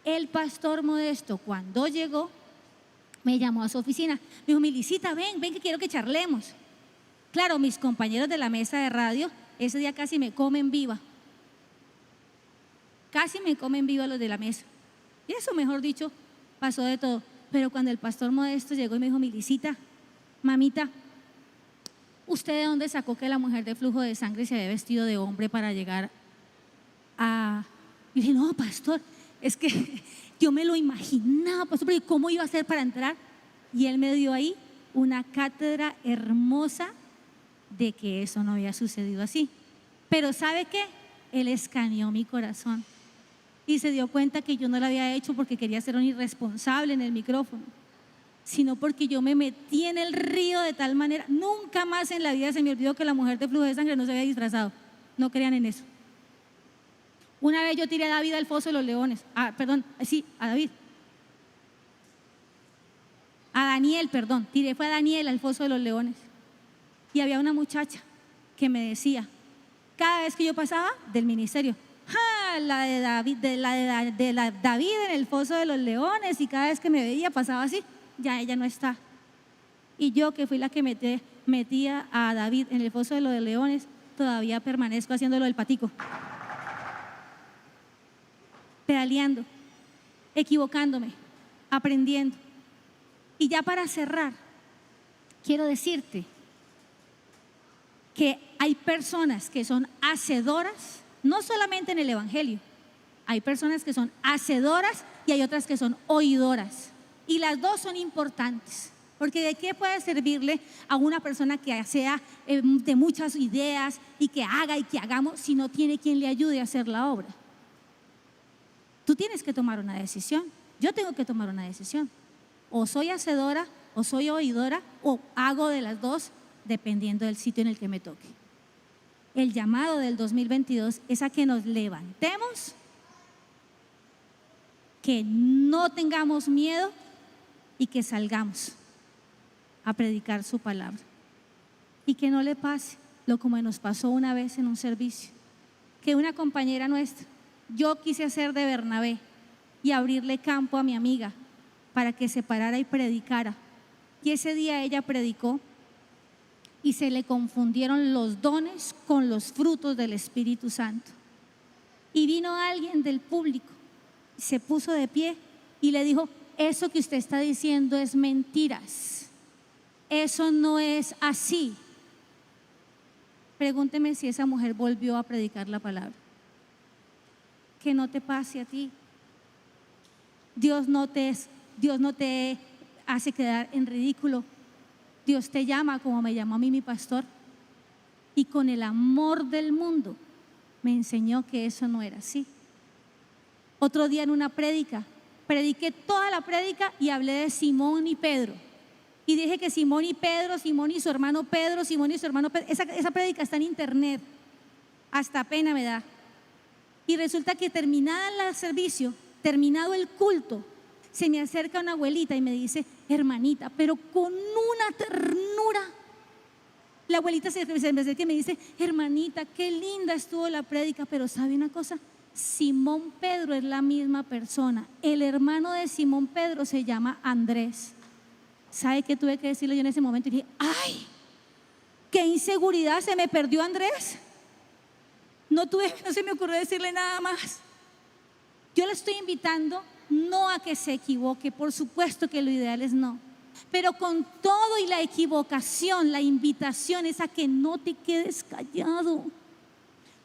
A: El pastor Modesto, cuando llegó, me llamó a su oficina, me dijo, Milicita, ven que quiero que charlemos. Claro, mis compañeros de la mesa de radio ese día casi me comen viva, los de la mesa. Y eso, mejor dicho, pasó de todo. Pero cuando el pastor Modesto llegó y me dijo, Milicita, mamita, ¿usted de dónde sacó que la mujer de flujo de sangre se había vestido de hombre para llegar a...? Y dije, no, pastor, es que yo me lo imaginaba, pastor, pero ¿cómo iba a hacer para entrar? Y él me dio ahí una cátedra hermosa de que eso no había sucedido así. Pero ¿sabe qué? Él escaneó mi corazón y se dio cuenta que yo no lo había hecho porque quería ser un irresponsable en el micrófono, sino porque yo me metí en el río de tal manera, nunca más en la vida se me olvidó que la mujer de flujo de sangre no se había disfrazado. No crean en eso. Una vez yo tiré a David al foso de los leones, a Daniel, fue a Daniel al foso de los leones. Y había una muchacha que me decía, cada vez que yo pasaba del ministerio, la de David en el foso de los leones, y cada vez que me veía pasaba así, ya ella no está. Y yo, que fui la que metía a David en el foso de los leones, todavía permanezco haciéndolo del patico, pedaleando, equivocándome, aprendiendo. Y ya para cerrar, quiero decirte que hay personas que son hacedoras, no solamente en el Evangelio, hay personas que son hacedoras y hay otras que son oidoras. Y las dos son importantes, porque ¿de qué puede servirle a una persona que sea de muchas ideas y que haga y que hagamos si no tiene quien le ayude a hacer la obra? Tú tienes que tomar una decisión, yo tengo que tomar una decisión. O soy hacedora, o soy oidora, o hago de las dos, dependiendo del sitio en el que me toque. El llamado del 2022 es a que nos levantemos, que no tengamos miedo y que salgamos a predicar su palabra. Y que no le pase lo como nos pasó una vez en un servicio, que una compañera nuestra, yo quise hacer de Bernabé y abrirle campo a mi amiga para que se parara y predicara. Y ese día ella predicó y se le confundieron los dones con los frutos del Espíritu Santo. Y vino alguien del público, se puso de pie y le dijo, eso que usted está diciendo es mentiras, eso no es así. Pregúnteme si esa mujer volvió a predicar la palabra. Que no te pase a ti. Dios no te hace quedar en ridículo. Dios te llama como me llamó a mí mi pastor, y con el amor del mundo me enseñó que eso no era así. Otro día en una prediqué toda la prédica y hablé de Simón y Pedro, y dije que Simón y Pedro, Simón y su hermano Pedro, Simón y su hermano Pedro. Esa prédica está en internet, hasta pena me da. Y resulta que terminado el servicio, terminado el culto, se me acerca una abuelita y me dice, hermanita, pero con una ternura. La abuelita se me acerca y me dice, hermanita, qué linda estuvo la prédica, pero ¿sabe una cosa? Simón Pedro es la misma persona. El hermano de Simón Pedro se llama Andrés. ¿Sabe qué tuve que decirle yo en ese momento? Y dije, ¡ay! ¡Qué inseguridad! Se me perdió Andrés. No se me ocurrió decirle nada más. Yo le estoy invitando no a que se equivoque, por supuesto que lo ideal es no, pero con todo y la equivocación, la invitación es a que no te quedes callado,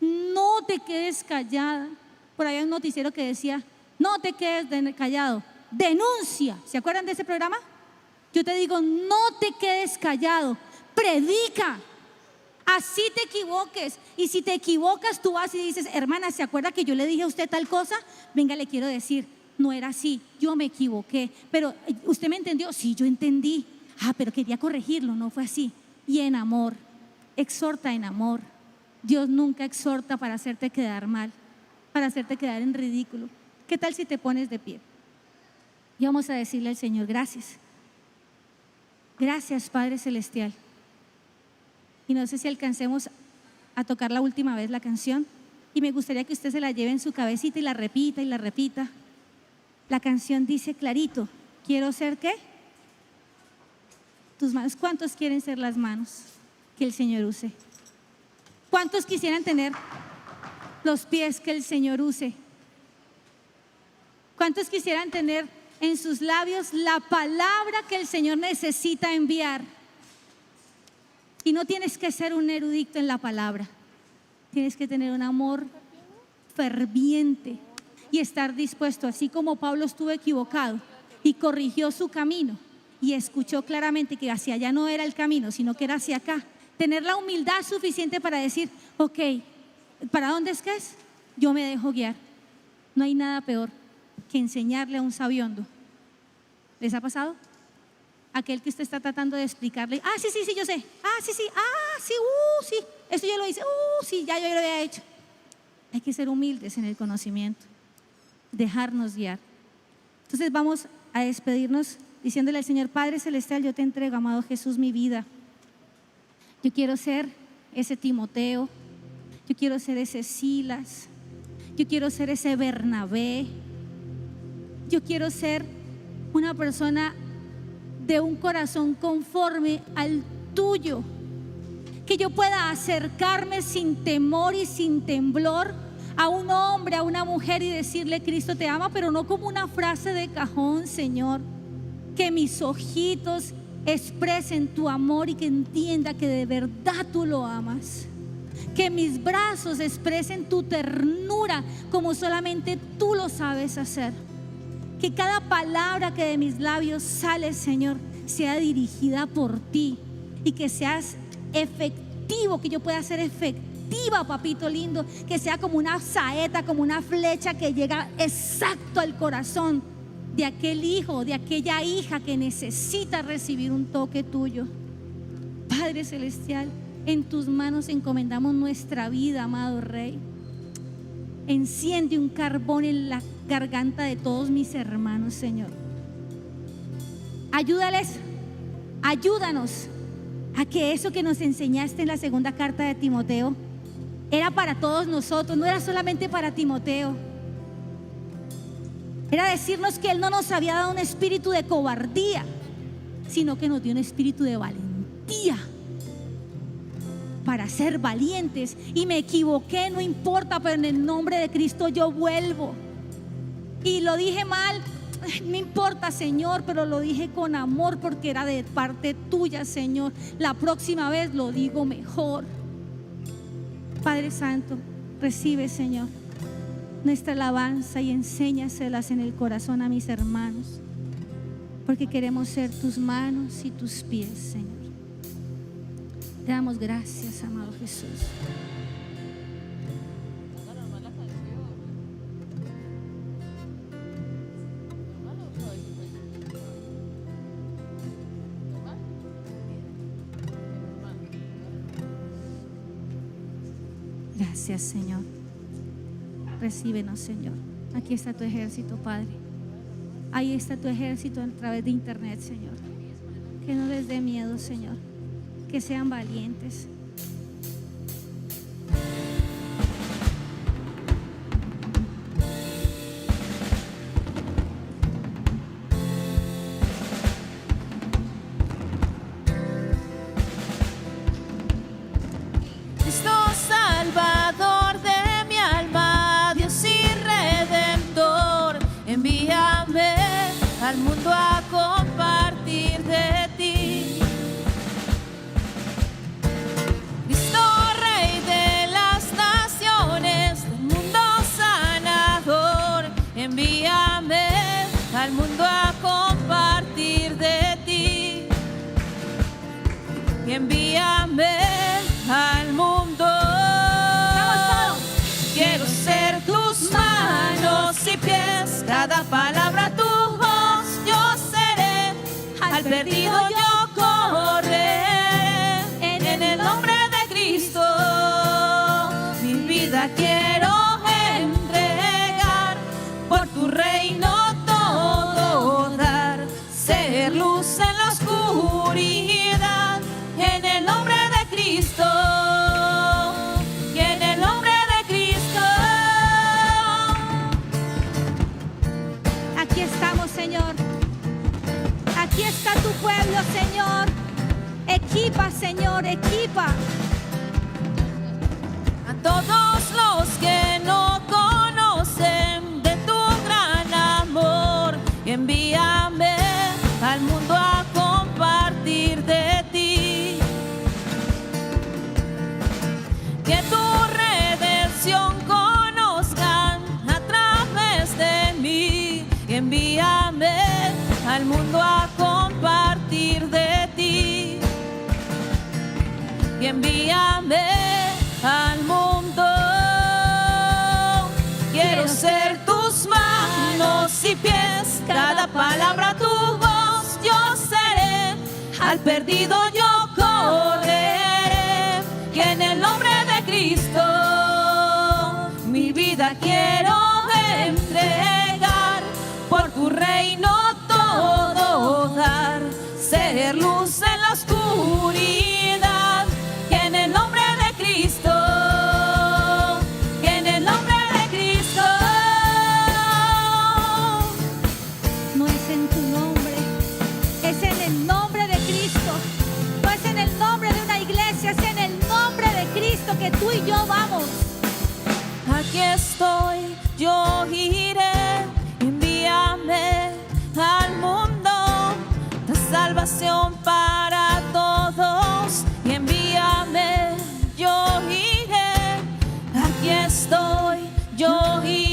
A: no te quedes callada. Por ahí hay un noticiero que decía, no te quedes callado, denuncia. ¿Se acuerdan de ese programa? Yo te digo, no te quedes callado, predica. Así te equivoques, y si te equivocas tú vas y dices, hermana, ¿se acuerda que yo le dije a usted tal cosa? Venga, le quiero decir, no era así, yo me equivoqué, pero ¿usted me entendió? Sí, yo entendí. Pero quería corregirlo, no fue así. Y en amor, exhorta en amor. Dios nunca exhorta para hacerte quedar mal, para hacerte quedar en ridículo. ¿Qué tal si te pones de pie? Y vamos a decirle al Señor, gracias. Gracias, Padre Celestial. Y no sé si alcancemos a tocar la última vez la canción. Y me gustaría que usted se la lleve en su cabecita y la repita y la repita. La canción dice clarito, ¿quiero ser qué? Tus manos. ¿Cuántos quieren ser las manos que el Señor use? ¿Cuántos quisieran tener los pies que el Señor use? ¿Cuántos quisieran tener en sus labios la palabra que el Señor necesita enviar? Y no tienes que ser un erudito en la palabra, tienes que tener un amor ferviente y estar dispuesto, así como Pablo estuvo equivocado y corrigió su camino y escuchó claramente que hacia allá no era el camino, sino que era hacia acá. Tener la humildad suficiente para decir, ok, ¿para dónde es que es? Yo me dejo guiar. No hay nada peor que enseñarle a un sabiondo. ¿Les ha pasado? Aquel que usted está tratando de explicarle, sí, yo sé, sí, esto yo lo hice, sí, ya yo lo había hecho. Hay que ser humildes en el conocimiento, dejarnos guiar. Entonces vamos a despedirnos diciéndole al Señor, Padre Celestial, yo te entrego, amado Jesús, mi vida. Yo quiero ser ese Timoteo, yo quiero ser ese Silas, yo quiero ser ese Bernabé, yo quiero ser una persona de un corazón conforme al tuyo, que yo pueda acercarme sin temor y sin temblor a un hombre, a una mujer y decirle, Cristo te ama, pero no como una frase de cajón, Señor. Que mis ojitos expresen tu amor y que entienda que de verdad tú lo amas. Que mis brazos expresen tu ternura como solamente tú lo sabes hacer. Que cada palabra que de mis labios sale, Señor, sea dirigida por ti y que seas efectivo, que yo pueda ser efectiva, papito lindo, que sea como una saeta, como una flecha que llega exacto al corazón de aquel hijo, de aquella hija que necesita recibir un toque tuyo. Padre Celestial, en tus manos encomendamos nuestra vida, amado Rey. Enciende un carbón en la garganta de todos mis hermanos, Señor. Ayúdanos a que eso que nos enseñaste en la segunda carta de Timoteo era para todos nosotros, no era solamente para Timoteo. Era decirnos que Él no nos había dado un espíritu de cobardía, sino que nos dio un espíritu de valentía para ser valientes. Y me equivoqué, no importa, pero en el nombre de Cristo yo vuelvo. Y lo dije mal, no importa, Señor, pero lo dije con amor porque era de parte tuya, Señor. La próxima vez lo digo mejor. Padre Santo, recibe, Señor, nuestra alabanza y enséñaselas en el corazón a mis hermanos, porque queremos ser tus manos y tus pies, Señor. Te damos gracias, amado Jesús. Gracias, Señor. Recíbenos, Señor. Aquí está tu ejército, Padre. Ahí está tu ejército a través de internet, Señor. Que no les dé miedo, Señor. Que sean valientes.
B: Cristo Salvador de mi alma, Dios y Redentor, envíame al mundo a compartir de ti. Cristo Rey de las naciones, del mundo sanador, envíame al mundo a compartir de ti. Envíame al mundo. Quiero ser tus manos y pies. cada palabra tu voz yo seré, al perdido yo correré, en el nombre de Cristo mi vida quiero entregar, por tu reino todo dar, ser luz en la oscuridad, en el nombre de Cristo.
A: Señor, aquí está tu pueblo, Señor. Equipa, Señor, equipa
B: a todos los que no conocen de tu gran amor, y envíame al mundo a compartir de ti, que tu redención conozcan a través de mí, y envíame al mundo a compartir de ti, y envíame al mundo. Quiero ser tus manos y pies, cada palabra tu voz yo seré, al perdido yo correré, que en el nombre de Cristo mi vida quiero entregar, por tu reino todo dar, ser luz en la oscuridad, que en el nombre de Cristo, que en el nombre de Cristo.
A: No es en tu nombre, es en el nombre de Cristo. No es en el nombre de una iglesia, es en el nombre de Cristo que tú y yo vamos.
B: Aquí estoy, yo iré, envíame al mundo, la salvación para todos, y envíame, yo iré, aquí estoy, yo iré.